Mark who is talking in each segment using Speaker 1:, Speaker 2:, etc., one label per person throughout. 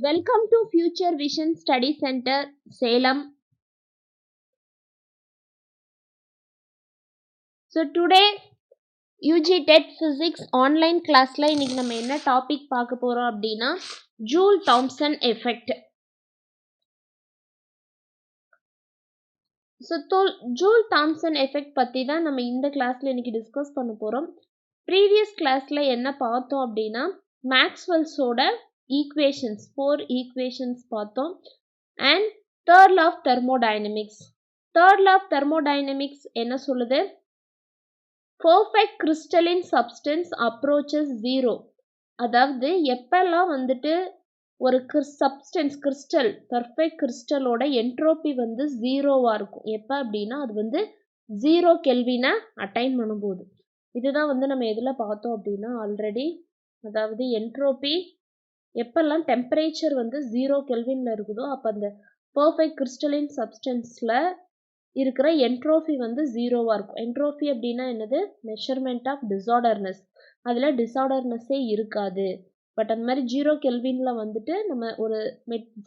Speaker 1: Welcome to Future Vision Study Center, Salem. So today UG TET Physics online classல இன்னைக்கு நம்ம என்ன topic பார்க்க போறோம் அப்படின்னா Joule Thomson effect. So Joule Thomson effect பற்றி தான் நம்ம இந்த கிளாஸில் இன்னைக்கு டிஸ்கஸ் பண்ண போகிறோம். ப்ரீவியஸ் கிளாஸில் என்ன பார்த்தோம் அப்படின்னா மேக்ஸ்வெல்ஸோட ஈக்குவேஷன்ஸ் 4 ஈக்குவேஷன்ஸ் பார்த்தோம். And third law of thermodynamics. Third law of thermodynamics என்ன சொல்லுது? Perfect crystalline substance approaches zero. அதாவது எப்பெல்லாம் வந்துட்டு ஒரு சப்ஸ்டன்ஸ் கிறிஸ்டல் பர்ஃபெக்ட் கிறிஸ்டலோட என்ட்ரோபி வந்து ஜீரோவாக இருக்கும். எப்போ அப்படின்னா அது வந்து 0 கெல்வினை அட்டைன் பண்ணும்போது. இதுதான் வந்து நம்ம எதில் பார்த்தோம் அப்படின்னா ஆல்ரெடி, அதாவது என்ட்ரோபி எப்பெல்லாம் டெம்பரேச்சர் வந்து 0 கெல்வினில் இருக்குதோ அப்போ அந்த பர்ஃபெக்ட் கிறிஸ்டலின் சப்ஸ்டன்ஸில் இருக்கிற என்ட்ரோஃபி வந்து ஜீரோவாக இருக்கும். என்ட்ரோஃபி அப்படின்னா என்னது? Measurement of disorderness. அதில் டிஸார்டர்னஸ்ஸே இருக்காது. பட் அந்த மாதிரி 0 கெல்வினில் வந்துட்டு நம்ம ஒரு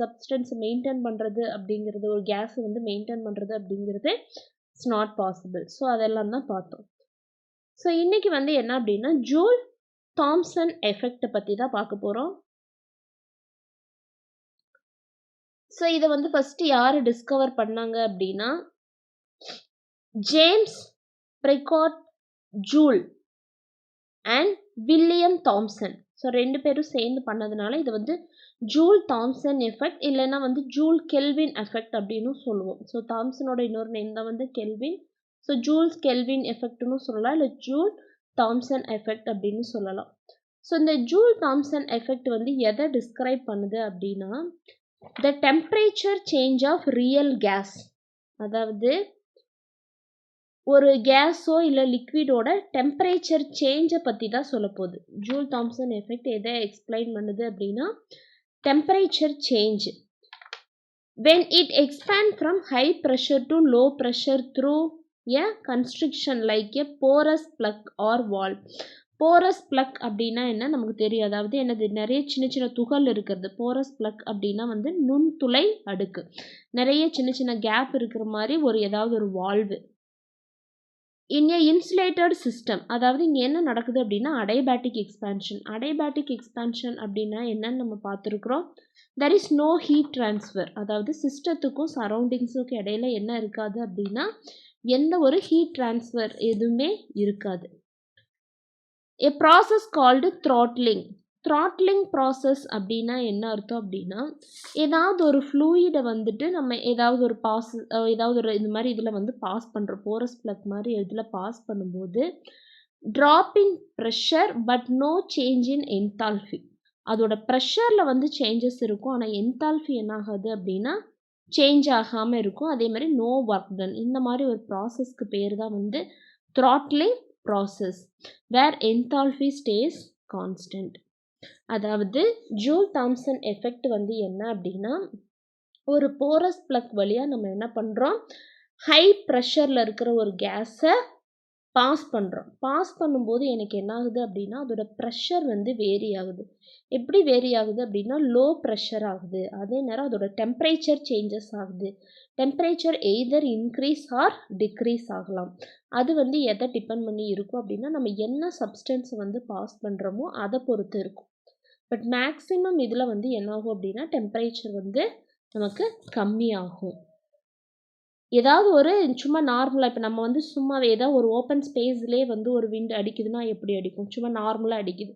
Speaker 1: சப்ஸ்டன்ஸை மெயின்டைன் பண்ணுறது அப்படிங்கிறது, ஒரு கேஸை வந்து மெயின்டைன் பண்ணுறது அப்படிங்கிறது இட்ஸ் நாட் பாசிபிள். ஸோ அதெல்லாம் தான் பார்த்தோம். ஸோ இன்னைக்கு வந்து என்ன அப்படின்னா ஜூல் தாம்சன் எஃபெக்டை பற்றி தான் பார்க்க போகிறோம். ஸோ இதை வந்து ஃபஸ்ட்டு யார் டிஸ்கவர் பண்ணாங்க அப்படின்னா James Prescott Joule and William Thomson. So ரெண்டு பேரும் சேர்ந்து பண்ணதுனால இது வந்து ஜூல் தாம்சன் எஃபெக்ட், இல்லைன்னா வந்து ஜூல் கெல்வின் எஃபெக்ட் அப்படின்னு சொல்லுவோம். ஸோ தாம்சனோட இன்னொரு நேம் தான் வந்து கெல்வின். ஸோ ஜூல்ஸ் கெல்வின் எஃபெக்ட்னு சொல்லலாம், இல்லை ஜூல் தாம்சன் எஃபெக்ட் அப்படின்னு சொல்லலாம். ஸோ இந்த ஜூல் தாம்சன் எஃபெக்ட் வந்து எதை டிஸ்கிரைப் பண்ணுது அப்படின்னா the temperature change of real gas. அதாவது ஒரு கேஸோ இல்லை லிக்விடோட டெம்பரேச்சர் சேஞ்சை பற்றி தான் சொல்ல போகுது. ஜூல் தாம்சன் எஃபெக்ட் எதை எக்ஸ்பிளைன் பண்ணுது அப்படின்னா temperature change. When it expand from high pressure to low pressure through a constriction like a porous plug or wall. Porous plug அப்படின்னா என்ன நமக்கு தெரியும். அதாவது என்னது? நிறைய சின்ன சின்ன துகள் இருக்கிறது. போரஸ் பிளக் அப்படின்னா வந்து நுண்துளை அடுக்கு, நிறைய சின்ன சின்ன கேப் இருக்கிற மாதிரி ஒரு ஏதாவது ஒரு வால்வு. இன் ஏ இன்சுலேட்டட் சிஸ்டம், அதாவது இங்கே என்ன நடக்குது அப்படின்னா அடைபேட்டிக் எக்ஸ்பான்ஷன். அடைபேட்டிக் எக்ஸ்பான்ஷன் அப்படின்னா என்னன்னு நம்ம பார்த்துருக்குறோம். There is no heat transfer. அதாவது சிஸ்டத்துக்கும் சரௌண்டிங்ஸுக்கும் இடையில என்ன இருக்காது அப்படின்னா எந்த ஒரு ஹீட் ட்ரான்ஸ்ஃபர் எதுவுமே இருக்காது. ஏ process called throttling. Throttling process அப்படின்னா என்ன அர்த்தம் அப்படின்னா ஏதாவது ஒரு ஃப்ளூயிடை வந்துட்டு நம்ம ஏதாவது ஒரு ஏதாவது ஒரு இந்த மாதிரி இதில் வந்து பாஸ் பண்ணுறோம். போரஸ் பிளக் மாதிரி இதில் பாஸ் பண்ணும்போது drop in pressure but no change in enthalpy. அதோட ப்ரெஷரில் வந்து சேஞ்சஸ் இருக்கும், ஆனால் என்தால்ஃபி என்ன ஆகாது அப்படின்னா சேஞ்ச் ஆகாமல் இருக்கும். அதே மாதிரி நோ ஒர்க் டன். இந்த மாதிரி ஒரு ப்ராசஸ்க்கு பேர் தான் வந்து த்ராட்லிங் ப்ராசஸ் வேர் என்தால்ஃபி ஸ்டேஸ் கான்ஸ்டன்ட். அதாவது ஜூல் தாம்சன் எஃபெக்ட் வந்து என்ன அப்படின்னா ஒரு போரஸ் பிளக் வழியாக நம்ம என்ன பண்ணுறோம், ஹை ப்ரெஷரில் இருக்கிற ஒரு கேஸை பாஸ் பண்ணுறோம். பாஸ் பண்ணும்போது எனக்கு என்ன ஆகுது அப்படின்னா அதோட ப்ரெஷர் வந்து வேரி ஆகுது. எப்படி வேரி ஆகுது அப்படின்னா லோ ப்ரெஷர் ஆகுது. அதே நேரம் அதோட டெம்பரேச்சர் சேஞ்சஸ் ஆகுது. Temperature either increase R degrees ஆகலாம். அது வந்து எதை டிபெண்ட் பண்ணி இருக்கும் அப்படின்னா நம்ம என்ன சப்ஸ்டன்ஸ் வந்து பாஸ் பண்ணுறோமோ அதை பொறுத்து இருக்கும். பட் மேக்ஸிமம் இதில் வந்து என்ன ஆகும் அப்படின்னா டெம்பரேச்சர் வந்து நமக்கு கம்மியாகும். ஏதாவது ஒரு சும்மா நார்மலாக இப்போ நம்ம வந்து சும்மா ஏதாவது ஒரு ஓப்பன் ஸ்பேஸ்லேயே வந்து ஒரு விண்ட் அடிக்குதுன்னா எப்படி அடிக்கும்? சும்மா நார்மலாக அடிக்குது.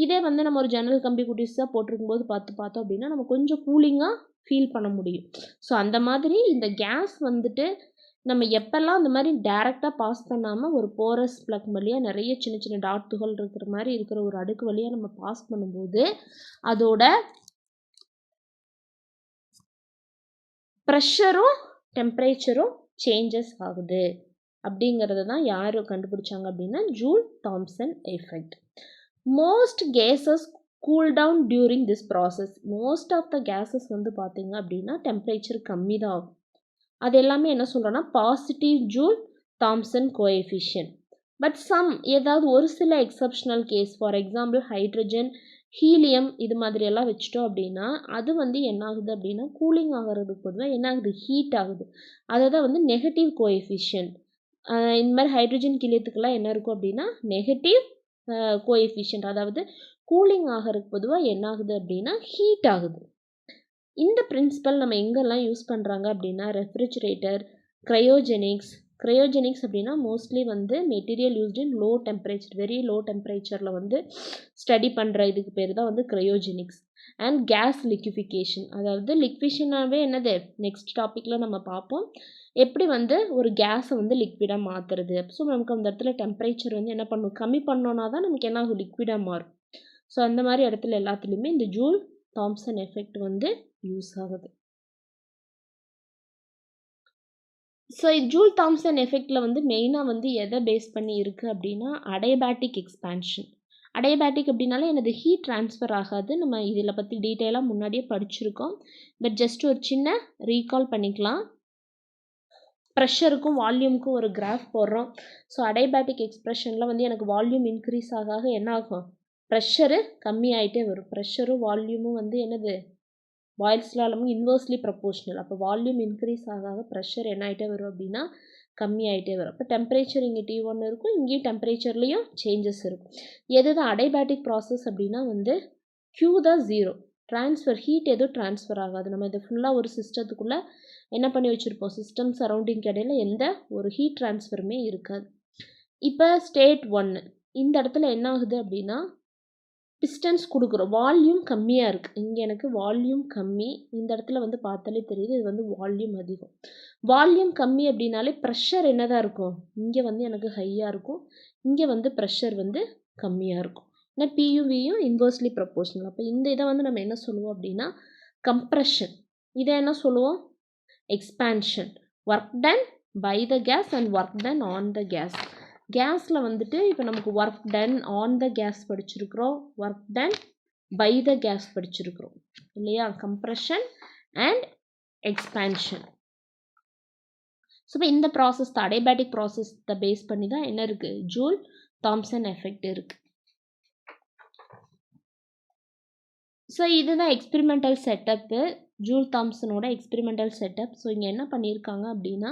Speaker 1: இதே வந்து நம்ம ஒரு ஜன்னல் கம்பி குட்டிஸாக போட்டிருக்கும்போது பார்த்தோம் அப்படின்னா நம்ம கொஞ்சம் கூலிங்காக ஃபீல் பண்ண முடியும். ஸோ அந்த மாதிரி இந்த கேஸ் வந்துட்டு நம்ம எப்பெல்லாம் அந்த மாதிரி டைரெக்டாக பாஸ் பண்ணாமல் ஒரு போரஸ் பிளக் வழியாக நிறைய சின்ன சின்ன டாட் துகள் இருக்கிற மாதிரி இருக்கிற ஒரு அடுக்கு வழியாக நம்ம பாஸ் பண்ணும்போது அதோட ப்ரெஷரும் டெம்பரேச்சரும் சேஞ்சஸ் ஆகுது. அப்படிங்கிறது தான் யார் கண்டுபிடிச்சாங்க அப்படின்னா Joule Thomson effect. Most gases cool down during this process. Most of the gases வந்து பார்த்தீங்க அப்படின்னா டெம்பரேச்சர் கம்மி தான் ஆகும். அது எல்லாமே என்ன சொல்கிறோன்னா positive Joule Thomson coefficient. But some ஏதாவது ஒரு சில exceptional case, for example hydrogen helium இது மாதிரியெல்லாம் வச்சுட்டோம் அப்படின்னா அது வந்து என்ன ஆகுது அப்படின்னா கூலிங் ஆகிறதுக்கு பொதுவாக என்ன ஆகுது, ஹீட் ஆகுது. அதை தான் வந்து நெகட்டிவ் கோஎஃபிஷியன்ட். இந்த மாதிரி ஹைட்ரஜன் ஹீலியத்துக்கெல்லாம் என்ன இருக்கும் அப்படின்னா நெகட்டிவ் கோஎஃபிஷியன்ட், அதாவது கூலிங் ஆகிறதுக்கு பொதுவாக என்ன ஆகுது அப்படின்னா ஹீட் ஆகுது. இந்த பிரின்சிபல் நம்ம எங்கெல்லாம் யூஸ் பண்ணுறாங்க அப்படின்னா ரெஃப்ரிஜரேட்டர், கிரையோஜெனிக்ஸ் அப்படின்னா மோஸ்ட்லி வந்து material used in low temperature, very low டெம்பரேச்சரில் வந்து ஸ்டடி பண்ணுற இதுக்கு பேர் தான் வந்து கிரையோஜெனிக்ஸ். அண்ட் கேஸ் லிக்விஃபிகேஷன், அதாவது லிக்விஷனாகவே என்னது நெக்ஸ்ட் டாப்பிக்கில் நம்ம பார்ப்போம், எப்படி வந்து ஒரு கேஸை வந்து லிக்விடாக மாற்றுறது. ஸோ நமக்கு அந்த இடத்துல டெம்பரேச்சர் வந்து என்ன பண்ணும், கம்மி பண்ணோன்னா தான் நமக்கு என்ன ஆகும், லிக்விடாக மாறும். ஸோ அந்த மாதிரி இடத்துல எல்லாத்துலேயுமே இந்த ஜூல் தாம்சன் எஃபெக்ட் வந்து யூஸ் ஆகுது. ஸோ ஜூல் தாம்சன் எஃபெக்டில் வந்து மெயினாக வந்து எதை பேஸ் பண்ணி இருக்குது அப்படின்னா அடையபேட்டிக் எக்ஸ்பான்ஷன். அடையபேட்டிக் அப்படின்னாலே எனது ஹீட் ட்ரான்ஸ்ஃபர் ஆகாது. நம்ம இதில் பற்றி டீட்டெயிலாக முன்னாடியே படிச்சிருக்கோம். பட் ஜஸ்ட் ஒரு சின்ன ரீகால் பண்ணிக்கலாம். ப்ரெஷருக்கும் வால்யூமுக்கும் ஒரு கிராஃப் போடுறோம். ஸோ அடையபேட்டிக் எக்ஸ்பிரஷனில் வந்து எனக்கு வால்யூம் இன்க்ரீஸ் ஆக என்ன ஆகும், ப்ரெஷரு கம்மியாயிட்டே வரும். ப்ரெஷரும் வால்யூமும் வந்து என்னது பாயில்ஸ் லா இன்வெர்ஸ்லி ப்ரொபோர்ஷனல். அப்போ வால்யூம் இன்க்ரீஸ் ஆக ப்ரெஷர் என்ன ஆகிட்டே வரும் அப்படின்னா கம்மியாயிட்டே வரும். அப்போ டெம்பரேச்சர் இங்கே T1 இருக்கும், இங்கேயும் டெம்பரேச்சர்லேயும் சேஞ்சஸ் இருக்கும். எது தான் அடைபேட்டிக் ப்ராசஸ் அப்படின்னா வந்து Q தான் 0, ட்ரான்ஸ்ஃபர் ஹீட் எதுவும் ட்ரான்ஸ்ஃபர் ஆகாது. நம்ம இதை ஃபுல்லாக ஒரு சிஸ்டத்துக்குள்ளே என்ன பண்ணி வச்சுருப்போம், சிஸ்டம் சரௌண்டிங் இடையில எந்த ஒரு ஹீட் ட்ரான்ஸ்ஃபருமே இருக்காது. இப்போ ஸ்டேட் 1 இந்த இடத்துல என்ன ஆகுது அப்படின்னா பிஸ்டன்ஸ் கொடுக்குறோம், வால்யூம் கம்மியாக இருக்குது. இங்கே எனக்கு வால்யூம் கம்மி, இந்த இடத்துல வந்து பார்த்தாலே தெரியுது இது வந்து வால்யூம் அதிகம். வால்யூம் கம்மி அப்படின்னாலே ப்ரெஷர் என்ன தான் இருக்கும், இங்கே வந்து எனக்கு ஹையாக இருக்கும், இங்கே வந்து ப்ரெஷர் வந்து கம்மியாக இருக்கும். ஏன்னா பியூவியும் இன்வெர்ஸ்லி ப்ரொபோர்ஷனல். அப்போ இந்த இதை வந்து நம்ம என்ன சொல்லுவோம் அப்படின்னா கம்ப்ரெஷன். இதை என்ன சொல்லுவோம், expansion. Work done by the gas and work done on the gas. கேஸில் வந்துட்டு இப்போ நமக்கு work done on the gas படிச்சிருக்கிறோம், work done by the gas படிச்சிருக்கிறோம் இல்லையா, கம்ப்ரெஷன் அண்ட் எக்ஸ்பான்ஷன். ஸோ இப்போ இந்த ப்ராசஸ் தான் அடைபேட்டிக் ப்ராசஸை பேஸ் பண்ணி தான் என்ன இருக்குது, ஜூல் தாம்சன் எஃபெக்ட் இருக்குது. ஸோ இதுதான் எக்ஸ்பெரிமெண்டல் செட்டப்பு, ஜூல் தாம்சனோட எக்ஸ்பெரிமெண்டல் செட்டப். ஸோ இங்கே என்ன பண்ணியிருக்காங்க அப்படின்னா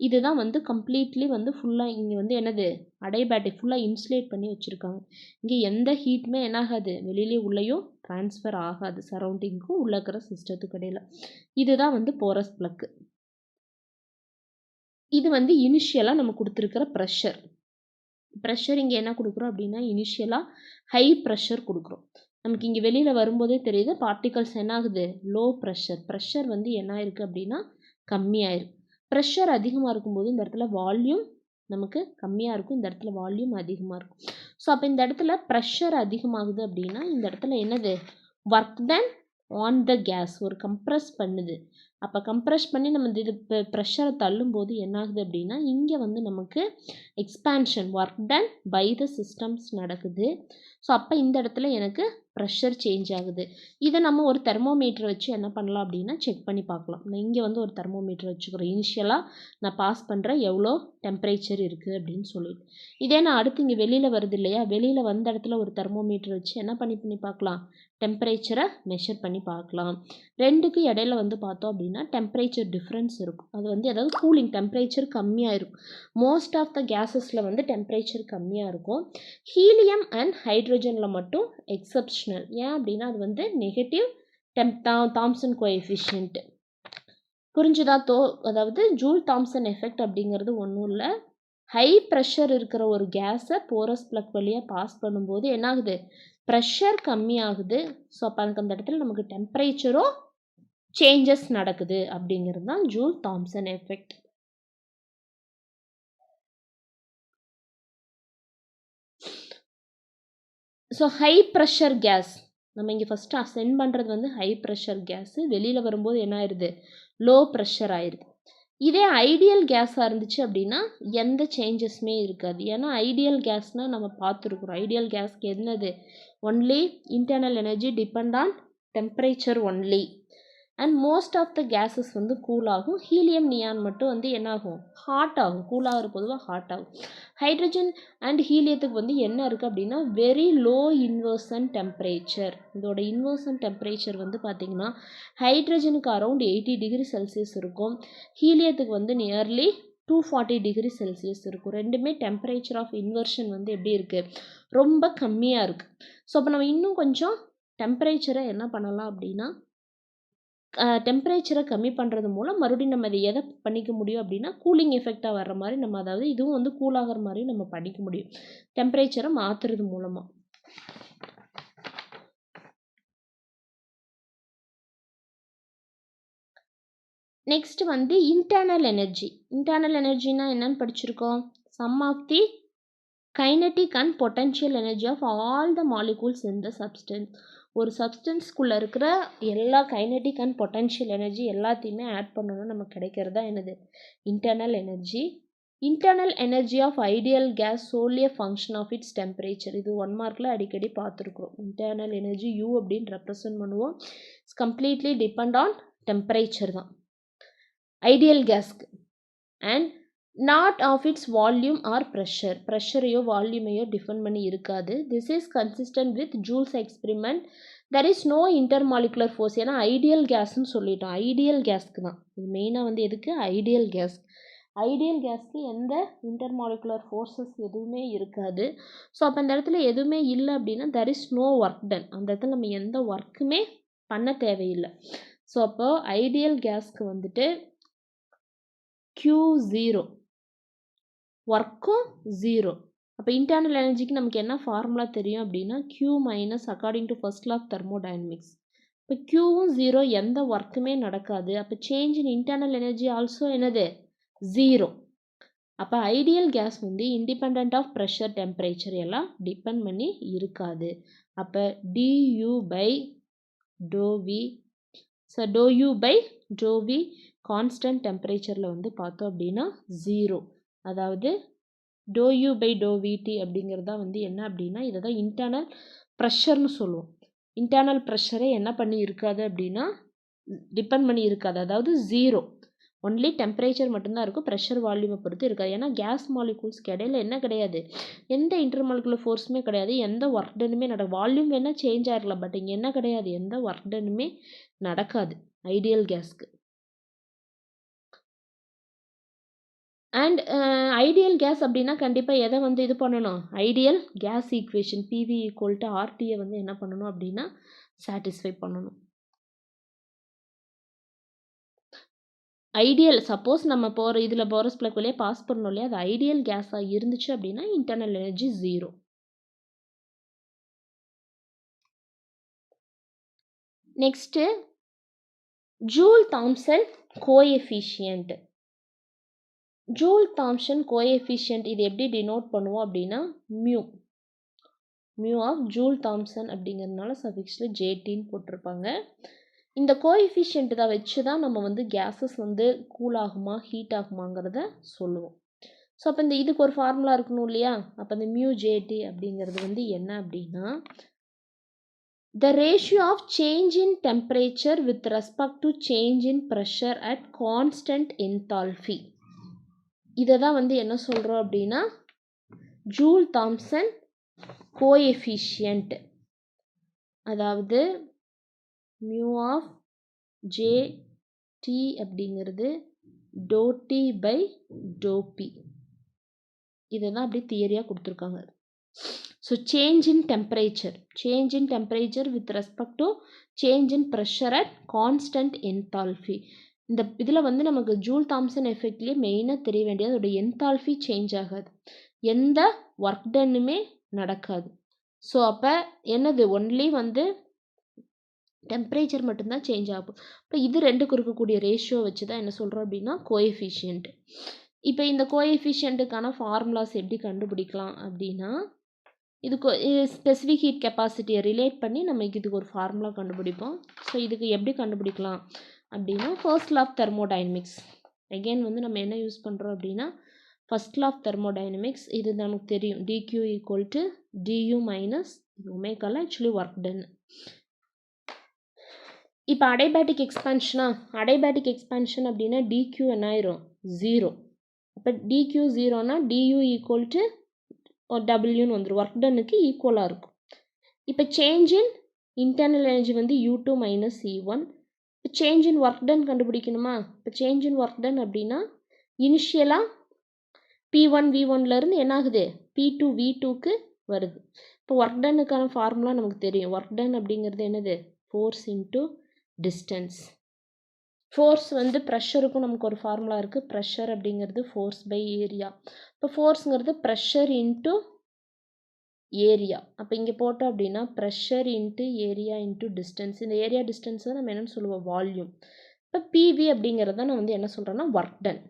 Speaker 1: இதுதான் வந்து கம்ப்ளீட்லி வந்து ஃபுல்லாக இங்கே வந்து என்னது அடைபேட்டிக் ஃபுல்லாக இன்சுலேட் பண்ணி வச்சுருக்காங்க. இங்கே எந்த ஹீட்டுமே என்ன ஆகாது, வெளியிலே உள்ளேயும் ட்ரான்ஸ்ஃபர் ஆகாது, சரௌண்டிங்க்கும் உள்ள இருக்கிற சிஸ்டத்துக்கு இடையில. இதுதான் வந்து போரஸ் பிளக்கு. இது வந்து இனிஷியலாக நம்ம கொடுத்துருக்கிற ப்ரெஷர் இங்கே என்ன கொடுக்குறோம் அப்படின்னா இனிஷியலாக ஹை ப்ரெஷர் கொடுக்குறோம். நமக்கு இங்கே வெளியில் வரும்போதே தெரியுது பார்ட்டிகல்ஸ் என்ன ஆகுது, லோ ப்ரெஷர் வந்து என்ன இருக்குது அப்படின்னா கம்மியாயிருக்கு. ப்ரெஷர் அதிகமாக இருக்கும்போது இந்த இடத்துல வால்யூம் நமக்கு கம்மியாக இருக்கும், இந்த இடத்துல வால்யூம் அதிகமாக இருக்கும். ஸோ அப்போ இந்த இடத்துல ப்ரெஷர் அதிகமாகுது அப்படின்னா இந்த இடத்துல என்னது, work done on the gas, ஒரு கம்ப்ரெஸ் பண்ணுது. அப்போ கம்ப்ரெஸ் பண்ணி நம்ம இது ப்ரெஷரை தள்ளும்போது என்ன ஆகுது அப்படின்னா இங்கே வந்து நமக்கு expansion, work done by the systems நடக்குது. ஸோ அப்போ இந்த இடத்துல எனக்கு ப்ரெஷர் சேஞ்ச் ஆகுது. இதை நம்ம ஒரு தெர்மோமீட்டர் வச்சு என்ன பண்ணலாம் அப்படின்னா செக் பண்ணி பார்க்கலாம். நான் இங்கே வந்து ஒரு தெர்மோமீட்டர் வச்சுக்கிறேன், இனிஷியலாக நான் பாஸ் பண்ணுறேன் எவ்வளோ டெம்பரேச்சர் இருக்குது அப்படின்னு சொல்லிட்டு. இதே நான் அடுத்து இங்கே வெளியில் வருது இல்லையா, வெளியில் வந்த இடத்துல ஒரு தெர்மோமீட்டர் வச்சு என்ன பண்ணி பார்க்கலாம், டெம்பரேச்சரை மெஷர் பண்ணி பார்க்கலாம். ரெண்டுக்கு இடையில வந்து பார்த்தோம் அப்படின்னா டெம்பரேச்சர் டிஃப்ரென்ஸ் இருக்கும். அது வந்து அதாவது கூலிங் டெம்பரேச்சர் கம்மியாக இருக்கும். மோஸ்ட் ஆஃப் த கேஸஸில் வந்து டெம்பரேச்சர் கம்மியாக இருக்கும். ஹீலியம் அண்ட் ஹைட்ரஜனில் மட்டும் எக்ஸப்ஷனல். ஏன் அப்படின்னா அது வந்து நெகட்டிவ் தாம்சன் கோஎஃபிஷியன்ட். புரிஞ்சுதா? அதாவது ஜூல் தாம்சன் எஃபெக்ட் அப்படிங்கிறது ஒன்றும் இல்லை, ஹை ப்ரெஷர் இருக்கிற ஒரு கேஸை போரஸ் பிளக் வழியாக பாஸ் பண்ணும்போது என்ன ஆகுது, ப்ரெஷர் கம்மியாகுது. ஸோ அப்போ அந்த இடத்துல நமக்கு டெம்பரேச்சரும் சேஞ்சஸ் நடக்குது அப்படிங்கிறது தான் Joule Thomson effect. So high pressure gas நம்ம இங்கே ஃபஸ்ட்டு சென்ட் பண்ணுறது வந்து ஹை ப்ரெஷர் கேஸு, வெளியில் வரும்போது என்ன ஆயிடுது, லோ ப்ரெஷர் ஆயிடுது. இதே ஐடியல் கேஸாக இருந்துச்சு அப்படின்னா எந்த சேஞ்சஸுமே இருக்காது. ஏன்னா ஐடியல் கேஸ்னால் நம்ம பார்த்துருக்குறோம், ஐடியல் கேஸ்க்கு என்னது, only internal energy depend on temperature only. And most of the gases வந்து கூல் ஆகும். ஹீலியம் நியான் மட்டும் வந்து என்ன ஆகும், ஹாட் ஆகும். கூலாகிற பொதுவாக ஹாட் ஆகும். ஹைட்ரஜன் அண்ட் ஹீலியத்துக்கு வந்து என்ன இருக்குது அப்படின்னா வெரி லோ இன்வர்சன் டெம்பரேச்சர். இதோட இன்வர்சன் டெம்பரேச்சர் வந்து பார்த்திங்கன்னா ஹைட்ரஜனுக்கு அரௌண்ட் 80 டிகிரி செல்சியஸ் இருக்கும். ஹீலியத்துக்கு வந்து நியர்லி 240 டிகிரி செல்சியஸ் இருக்கும். ரெண்டுமே டெம்பரேச்சர் ஆஃப் இன்வர்ஷன் வந்து எப்படி இருக்குது, ரொம்ப கம்மியாக இருக்குது. ஸோ அப்போ நம்ம இன்னும் கொஞ்சம் டெம்பரேச்சரை என்ன பண்ணலாம் அப்படின்னா டெம்பரேச்சரை கம்மி பண்ணுறது மூலம் மறுபடியும் நம்ம அதை எதை பண்ணிக்க முடியும் அப்படின்னா கூலிங் எஃபெக்டாக வர்ற மாதிரி நம்ம, அதாவது இதுவும் வந்து கூலாகிற மாதிரி நம்ம பண்ணிக்க முடியும் டெம்பரேச்சரை மாற்றுறது மூலமாக. நெக்ஸ்ட் வந்து இன்டர்னல் எனர்ஜி. இன்டர்னல் எனர்ஜினா என்னன்னு படிச்சிருக்கோம், sum of the kinetic and potential energy of all the molecules in the substance. ஒரு சப்ஸ்டன்ஸ்குள்ளே இருக்கிற எல்லா கைனட்டிக் அண்ட் பொட்டன்ஷியல் எனர்ஜி எல்லாத்தையுமே ஆட் பண்ணணும் நமக்கு கிடைக்கிறது தான் என்னது, internal energy. Internal energy of ideal gas solely a function of its temperature. இது 1 மார்க்கில் அடிக்கடி பார்த்துருக்குறோம். இன்டர்னல் எனர்ஜி U அப்படின்னு ரெப்ரசன்ட் பண்ணுவோம். It's completely depend on temperature தான் ஐடியல் கேஸ்க்கு. And not of its volume R pressure. ப்ரெஷரையோ வால்யூமையோ டிஃபெண்ட் பண்ணி இருக்காது. This is consistent with Joule's experiment. There is no intermolecular force. ஏன்னா ஐடியல் கேஸ்ன்னு சொல்லிட்டோம், ஐடியல் கேஸ்க்கு தான் இது மெயினாக வந்து எதுக்கு, ஐடியல் கேஸ். ஐடியல் கேஸ்க்கு எந்த இன்டர்மாலிகுலர் ஃபோர்ஸஸ் எதுவுமே இருக்காது. ஸோ அப்போ அந்த இடத்துல எதுவுமே இல்லை அப்படின்னா there is no work done. அந்த இடத்துல நம்ம எந்த ஒர்க்குமே பண்ண தேவையில்லை. ஸோ அப்போ ஐடியல் கேஸ்க்கு வந்துட்டு Q0 ஒர்க்கும் 0. அப்போ இன்டர்னல் எனர்ஜிக்கு நமக்கு என்ன ஃபார்முலா தெரியும் அப்படின்னா Q minus according to first law of thermodynamics. இப்போ Qவும் 0, எந்த ஒர்க்குமே நடக்காது. அப்போ change in internal energy also என்னது, 0. அப்போ ஐடியல் கேஸ் வந்து இண்டிபெண்ட் ஆஃப் ப்ரெஷர் டெம்பரேச்சர் எல்லாம் டிபெண்ட் பண்ணி இருக்காது. அப்போ du by dou v, so dou u by dou v constant டெம்பரேச்சரில் வந்து பார்த்தோம் அப்படின்னா 0. அதாவது dou u by dou vt அப்படிங்கிறது தான் வந்து என்ன அப்படின்னா இதை தான் இன்டர்னல் ப்ரெஷர்னு சொல்லுவோம். இன்டர்னல் ப்ரெஷரை என்ன பண்ணி இருக்காது அப்படின்னா டிபெண்ட் பண்ணி இருக்காது, அதாவது 0. ஒன்லி டெம்பரேச்சர் மட்டும்தான் இருக்கும், ப்ரெஷர் வால்யூமை பொறுத்து இருக்காது. ஏன்னா கேஸ் மாலிகூல்ஸ்க்கு இடையில என்ன கிடையாது, எந்த இன்டர்மாலிகுலர் ஃபோர்ஸுமே கிடையாது, எந்த ஒர்க் டனுமே நடக்கும். வால்யூம் வேணால் சேஞ்ச் ஆகிடலாம், பட் இங்கே என்ன கிடையாது, எந்த ஒர்க் டனுமே நடக்காது ஐடியல் கேஸ்க்கு. அண்ட் ஐடியல் கேஸ் அப்படின்னா கண்டிப்பாக எதை வந்து இது பண்ணணும், ஐடியல் கேஸ் ஈக்குவேஷன் PV = RTயை வந்து என்ன பண்ணணும் அப்படின்னா சாட்டிஸ்ஃபை பண்ணணும். ஐடியல் சப்போஸ் நம்ம போகிற இதில் போரஸ் பிளக் வழியாக பாஸ் பண்ணணும் இல்லையா, அது ஐடியல் கேஸாக இருந்துச்சு அப்படின்னா internal energy 0. Next Joule Thomson coefficient. Joule Thomson coefficient இது எப்படி டினோட் பண்ணுவோம் அப்படின்னா மியூ ஆஃப் ஜூல் தாம்சன் அப்படிங்கிறதுனால சஃபிக்ஸில் JTன்னு போட்டிருப்பாங்க. இந்த கோஎஃபிஷியன்ட் தான் வச்சு தான் நம்ம வந்து கேஸஸ் வந்து கூல் ஆகுமா ஹீட் ஆகுமாங்கிறத சொல்லுவோம். ஸோ அப்போ இந்த இதுக்கு ஒரு ஃபார்முலா இருக்கணும் இல்லையா, அப்போ இந்த மியூ JT அப்படிங்கிறது வந்து என்ன அப்படின்னா the ratio of change in temperature with respect to change in pressure at constant enthalpy. இதை தான் வந்து என்ன சொல்கிறோம் அப்படின்னா ஜூல் தாம்சன் கோஎஃபிஷியன்ட். அதாவது மியூ ஆஃப் JT அப்படிங்கிறது dou T by dou P. இதை தான் அப்படி தியரியாக கொடுத்துருக்காங்க. So change in temperature with respect to change in pressure at constant enthalpy. இந்த இதில் வந்து நமக்கு ஜூல் தாம்சன் எஃபெக்ட்லேயே மெயினாக தெரிய வேண்டியது அதோட என்தால்ஃபி சேஞ்ச் ஆகாது, எந்த ஒர்க் டன்னுமே நடக்காது. ஸோ அப்போ என்னது ஒன்லி வந்து டெம்பரேச்சர் மட்டும்தான் சேஞ்ச் ஆகும். இப்போ இது ரெண்டுக்கு இருக்கக்கூடிய ரேஷியோ வச்சு தான் என்ன சொல்கிறோம் அப்படின்னா கோஎஃபிஷியன்ட். இப்போ இந்த கோஎஃபிஷியன்ட்டுக்கான ஃபார்முலாஸ் எப்படி கண்டுபிடிக்கலாம் அப்படின்னா இதுக்கு ஸ்பெசிஃபிக் ஹீட் கெப்பாசிட்டியை ரிலேட் பண்ணி நம்ம இதுக்கு ஒரு ஃபார்முலா கண்டுபிடிப்போம். ஸோ இதுக்கு எப்படி கண்டுபிடிக்கலாம் அப்படின்னா first law of thermodynamics. Again வந்து நம்ம என்ன யூஸ் பண்ணுறோம் அப்படின்னா ஃபர்ஸ்ட் லா ஆஃப் தெர்மோடைனமிக்ஸ். இது நமக்கு தெரியும், dq = du minus ஒமேகால ஆக்சுவலி ஒர்க் டன். இப்போ அடைபேட்டிக் எக்ஸ்பான்ஷனா, அடைபேட்டிக் எக்ஸ்பான்ஷன் அப்படின்னா dq என்ன ஆயிரும் 0. அப்போ dq 0னா du ஈக்குவல் டு டபிள்யூன்னு வந்துடும், ஒர்க் டன்னுக்கு ஈக்குவலாக இருக்கும். இப்போ சேஞ்ச் இன் இன்டர்னல் எனர்ஜி வந்து u2 மைனஸ் e1. இப்போ சேஞ்ச் இன் ஒர்க் டன் கண்டுபிடிக்கணுமா? இப்போ சேஞ்ச் இன் ஒர்க் டன் அப்படின்னா இனிஷியலாக P1 V1லேருந்து என்ன ஆகுது P2 V2க்கு வருது. இப்போ ஒர்க் டன்னுக்கான ஃபார்முலா நமக்கு தெரியும். ஒர்க் டன் அப்படிங்கிறது என்னது? Force into distance. ஃபோர்ஸ் வந்து ப்ரெஷருக்கும் நமக்கு ஒரு ஃபார்முலா இருக்குது. ப்ரெஷர் அப்படிங்கிறது ஃபோர்ஸ் பை ஏரியா. இப்போ ஃபோர்ஸுங்கிறது ப்ரெஷர் இன்ட்டு ஏரியா. அப்போ இங்கே போட்டோம் அப்படின்னா pressure into area into distance. இந்த ஏரியா டிஸ்டன்ஸ் தான் நம்ம என்னென்னு சொல்லுவோம், வால்யூம். இப்போ பிவி அப்படிங்கிறத நான் வந்து என்ன சொல்கிறேன்னா ஒர்க் டன்.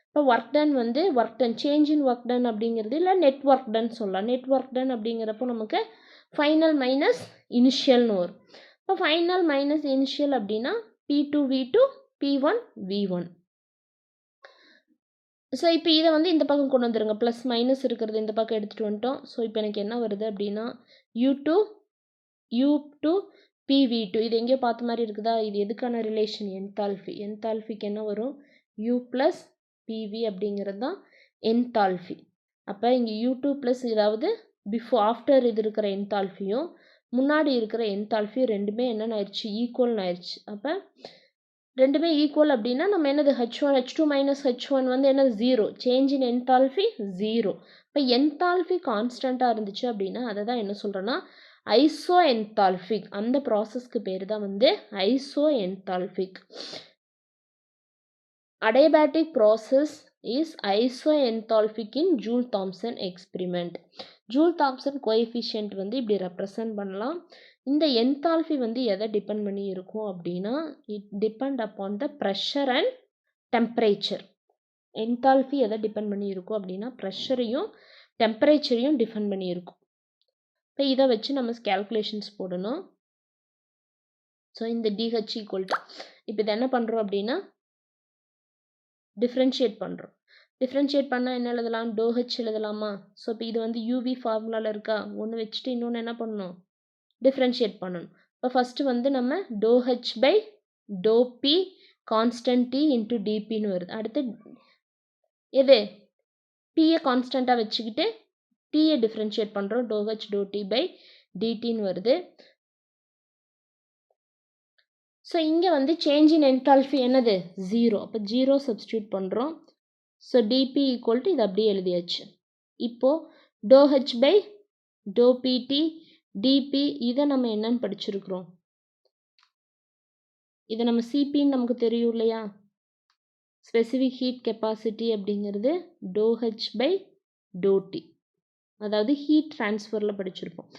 Speaker 1: இப்போ ஒர்க் டன் வந்து work done, change in work done அப்படிங்கிறது இல்லை நெட் ஒர்க் டன் சொல்லலாம். நெட் ஒர்க் டன் அப்படிங்கிறப்போ நமக்கு ஃபைனல் மைனஸ் இனிஷியல்னு வரும். இப்போ ஃபைனல் மைனஸ் இனிஷியல் அப்படின்னா P2 V2 P1 V1. So இப்போ இதை வந்து இந்த பக்கம் கொண்டு வந்துடுங்க, ப்ளஸ் மைனஸ் இருக்கிறது இந்த பக்கம் எடுத்துகிட்டு வந்துட்டோம். ஸோ இப்போ எனக்கு என்ன வருது அப்படின்னா U2 U2 PV2. இது எங்கேயோ பார்த்த மாதிரி இருக்குதா? இது எதுக்கான ரிலேஷன்? என்தால்ஃபி. என்தால்ஃபிக்கு என்ன வரும்? U ப்ளஸ் PV அப்படிங்கிறது தான் என்தால்ஃபி. அப்போ இங்கே U2 ப்ளஸ் ஏதாவது ஆஃப்டர் இது இருக்கிற என்தால்ஃபியும் முன்னாடி இருக்கிற என்தால்ஃபியும் ரெண்டுமே என்னென்ன ஆயிடுச்சு? ஈக்குவல்னு ஆயிடுச்சு. அப்போ ரெண்டுமே ஈக்குவல் அப்படின்னா நம்ம என்னது H1 H2 மைனஸ் H1 வந்து என்ன 0. Change in enthalpy 0. இப்போ என்தால்ஃபி கான்ஸ்டண்ட்டாக இருந்துச்சு அப்படின்னா அதை தான் என்ன சொல்கிறேன்னா ஐசோ என்தால்ஃபிக். அந்த ப்ராசஸ்க்கு பேர் தான் வந்து iso என்தால்ஃபிக். Adiabatic process is isoenthalpic in Joule-Thomson experiment. Joule-Thomson coefficient வந்து இப்படி ரெப்ரசன்ட் பண்ணலாம். இந்த என்தால்ஃபி வந்து எதை டிபெண்ட் பண்ணி இருக்கும் அப்படின்னா it depend upon the pressure and temperature. Enthalpy எதை டிபெண்ட் பண்ணி இருக்கும் அப்படின்னா ப்ரெஷரையும் டெம்பரேச்சரையும் டிபெண்ட் பண்ணி இருக்கும். இப்போ இதை வச்சு நம்ம கேல்குலேஷன்ஸ் போடணும். ஸோ இந்த DH ஈக்குவல் டு இப்போ இதை என்ன பண்ணுறோம் அப்படின்னா டிஃப்ரென்ஷியேட் பண்ணுறோம். டிஃப்ரென்ஷியேட் பண்ணால் என்ன எழுதலாம்? டோஹெச் எழுதலாமா? ஸோ இப்போ இது வந்து யூவி ஃபார்முலாவில் இருக்கா? ஒன்று வச்சுட்டு இன்னொன்று என்ன பண்ணணும்? டிஃப்ரென்ஷியேட் பண்ணணும். இப்போ ஃபஸ்ட்டு வந்து நம்ம டோஹெச் பை டோபி கான்ஸ்டன்ட் டி இன்ட்டு டிபின்னு வருது. அடுத்து எது பியை கான்ஸ்டண்ட்டாக வச்சுக்கிட்டு டியை டிஃப்ரென்ஷியேட் பண்ணுறோம். டோஹெச் டோடி பை டிடின்னு வருது. ஸோ இங்கே வந்து சேஞ்ச் இன் என்தால்ஃபி என்னது 0. அப்போ 0 சப்ஸ்டியூட் பண்ணுறோம். ஸோ டிபி ஈக்குவல் டு இது அப்படியே எழுதியாச்சு. இப்போது டோஹெச் பை டோபிடி டிபி இதை நம்ம என்னன்னு படிச்சிருக்கிறோம்? இதை நம்ம சிபின்னு நமக்கு தெரியும் இல்லையா? ஸ்பெசிஃபிக் ஹீட் கெப்பாசிட்டி அப்படிங்கிறது டோஹெச் பை டோடி, அதாவது ஹீட் ட்ரான்ஸ்ஃபரில் படிச்சிருப்போம்.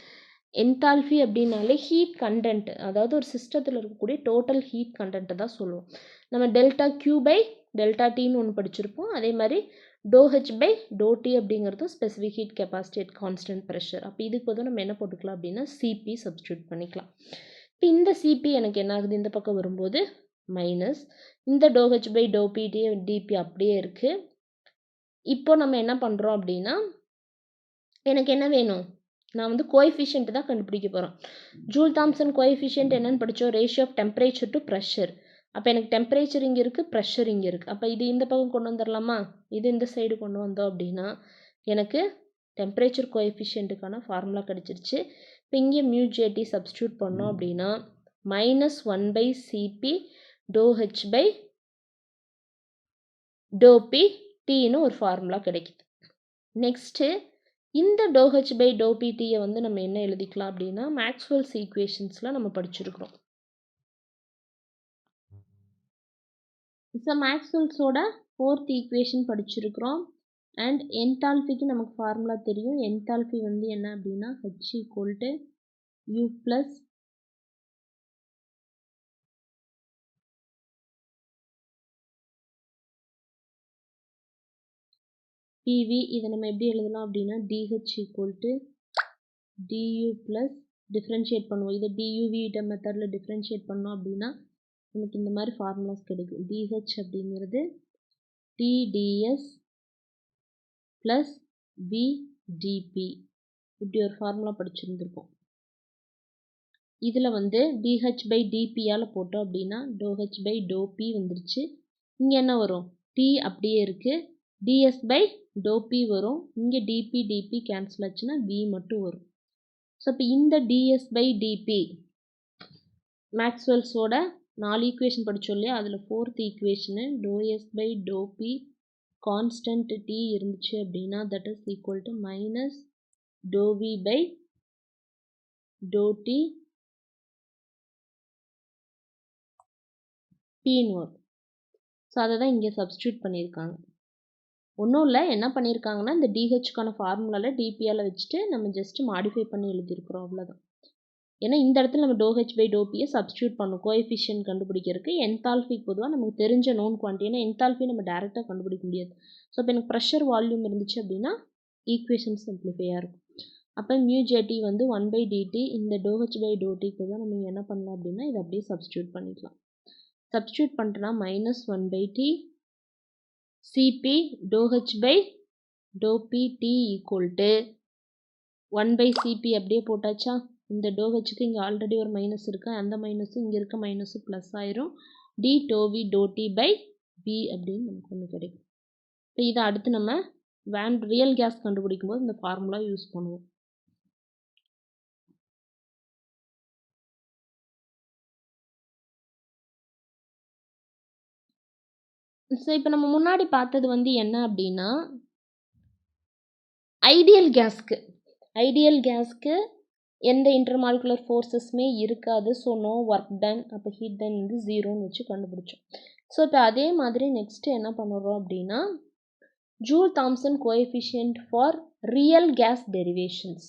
Speaker 1: என்தால்ஃபி அப்படின்னாலே ஹீட் கண்டென்ட், அதாவது ஒரு சிஸ்டத்தில் இருக்கக்கூடிய டோட்டல் ஹீட் கண்டென்ட்டை தான் சொல்லுவோம். நம்ம டெல்டா கியூ பை டெல்டா டின்னு ஒன்று படிச்சிருப்போம். அதே மாதிரி டோஹெச் பை டோடி அப்படிங்கிறதும் specific heat capacity at constant pressure. அப்போ இதுக்கு வந்து நம்ம என்ன போட்டுக்கலாம் அப்படின்னா சிபி சப்ஸ்டியூட் பண்ணிக்கலாம். இப்போ இந்த சிபி எனக்கு என்ன ஆகுது? இந்த பக்கம் வரும்போது மைனஸ், இந்த டோஹெச் பை டோபிடி டிபி அப்படியே இருக்குது. இப்போ நம்ம என்ன பண்ணுறோம் அப்படின்னா எனக்கு என்ன வேணும்? நான் வந்து கோஎஃபிஷியன்ட் தான் கண்டுபிடிக்க போகிறோம். ஜூல் தாம்சன் கோஎஃபிஷியன்ட் என்னென்னு படித்தோம்? Ratio of temperature to pressure. அப்போ எனக்கு டெம்பரேச்சர் இங்கே இருக்குது, ப்ரெஷர் இங்கே இருக்குது. அப்போ இது இந்த பக்கம் கொண்டு வந்துடலாமா? இது இந்த சைடு கொண்டு வந்தோம் அப்படின்னா எனக்கு டெம்பரேச்சர் கோஎஃபிஷியன்ட்டுக்கான ஃபார்முலா கிடச்சிருச்சு. இப்போ இங்கே மியூஜேடி சப்ஸ்டியூட் பண்ணோம் அப்படின்னா -1 பை சிபி டோஹெச் பை டோபி டின்னு ஒரு ஃபார்முலா கிடைக்குது. நெக்ஸ்ட்டு இந்த டோஹெச் பை டோபிடியை வந்து நம்ம என்ன எழுதிக்கலாம் அப்படின்னா மேக்ஸ்வெல்ஸ் ஈக்குவேஷன்ஸில் நம்ம படிச்சிருக்கிறோம். ஸோ மேக்ஸ்வெல்ஸோட 4th ஈக்குவேஷன் படிச்சிருக்கிறோம். அண்ட் என்தால்ஃபிக்கு நமக்கு ஃபார்முலா தெரியும். என்தால்ஃபி வந்து என்ன அப்படின்னா H equal to U plus PV. இதை நம்ம எப்படி எழுதலாம் அப்படின்னா DH equal to DU plus differentiate பண்ணுவோம். இதை DUV மெத்தடில் டிஃப்ரென்ஷியேட் பண்ணோம் அப்படின்னா நமக்கு இந்த மாதிரி ஃபார்முலாஸ் கிடைக்கும். DH அப்படிங்கிறது TDS ப்ளஸ் VDP, இப்படி ஒரு ஃபார்முலா படிச்சிருந்துருப்போம். இதில் வந்து dH by dpயால் போட்டோம் அப்படின்னா ∂H by ∂p வந்துருச்சு. இங்கே என்ன வரும்? t அப்படியே இருக்குது. ds by ∂p வரும். இங்கே dp கேன்சல் ஆச்சுன்னா v மட்டும் வரும். ஸோ இப்போ இந்த ds by dp மேக்ஸ்வெல்ஸோட 4 ஈக்குவேஷன் படித்தோம் இல்லையா, அதில் 4th equation ∂s by ∂p constant t இருந்துச்சு அப்படின்னா that is equal to minus ∂v by ∂t pன்னு வரும். ஸோ அதை தான் இங்கே சப்ஸ்டியூட் பண்ணியிருக்காங்க. ஒன்றும் இல்லை, என்ன பண்ணியிருக்காங்கன்னா இந்த டிஹெச்க்கான ஃபார்முலாவில் டிபியால் வச்சுட்டு நம்ம ஜஸ்ட்டு மாடிஃபை பண்ணி எழுதியிருக்கிறோம், அவ்வளோதான். ஏன்னா இந்த இடத்துல நம்ம ∂h by ∂pயை சப்ஸ்டியூட் பண்ணும் கோஎஃபிஷியன்ட் கண்டுபிடிக்கிறதுக்கு. என்தால்ஃபிக்கு பொதுவாக நமக்கு தெரிஞ்ச நோன் குவான்டிட்டி. ஏன்னா என்தால்ஃபி நம்ம டேரெக்டாக கண்டுபிடிக்க முடியாது. ஸோ இப்போ எனக்கு ப்ரெஷர் வால்யூம் இருந்துச்சு அப்படின்னா ஈக்குவேஷன் சிம்பிளிஃபையாக இருக்கும். அப்போ μJT வந்து 1/dt இந்த ∂h by ∂tக்கு தான் நம்ம என்ன பண்ணலாம் அப்படின்னா இதை அப்படியே சப்ஸ்டியூட் பண்ணிக்கலாம். சப்ஸ்டியூட் பண்ணிட்டோன்னா minus 1/t Cp ∂h by ∂pt equal to 1/Cp அப்படியே போட்டாச்சா. இந்த ∂hக்கு இங்கே ஆல்ரெடி ஒரு மைனஸ் இருக்குது, அந்த மைனஸும் இங்கே இருக்க மைனஸும் ப்ளஸ் ஆயிரும். d∂v ∂t by v அப்படின்னு நமக்கு ஒன்று கிடைக்கும். இப்போ இதை அடுத்து நம்ம ரியல் கேஸ் கண்டுபிடிக்கும் போது இந்த ஃபார்முலா யூஸ் பண்ணுவோம். ஸோ இப்போ நம்ம முன்னாடி பார்த்தது வந்து என்ன அப்படின்னா ஐடியல் கேஸ்க்கு எந்த இன்டர்மாலிகுலர் ஃபோர்ஸஸுமே இருக்காது. So no work done. அப்போ ஹீட் டன் வந்து 0ன்னு வச்சு கண்டுபிடிச்சோம். ஸோ இப்போ அதே மாதிரி நெக்ஸ்ட்டு என்ன பண்ணுறோம் அப்படின்னா Joule Thomson coefficient for real gas derivations.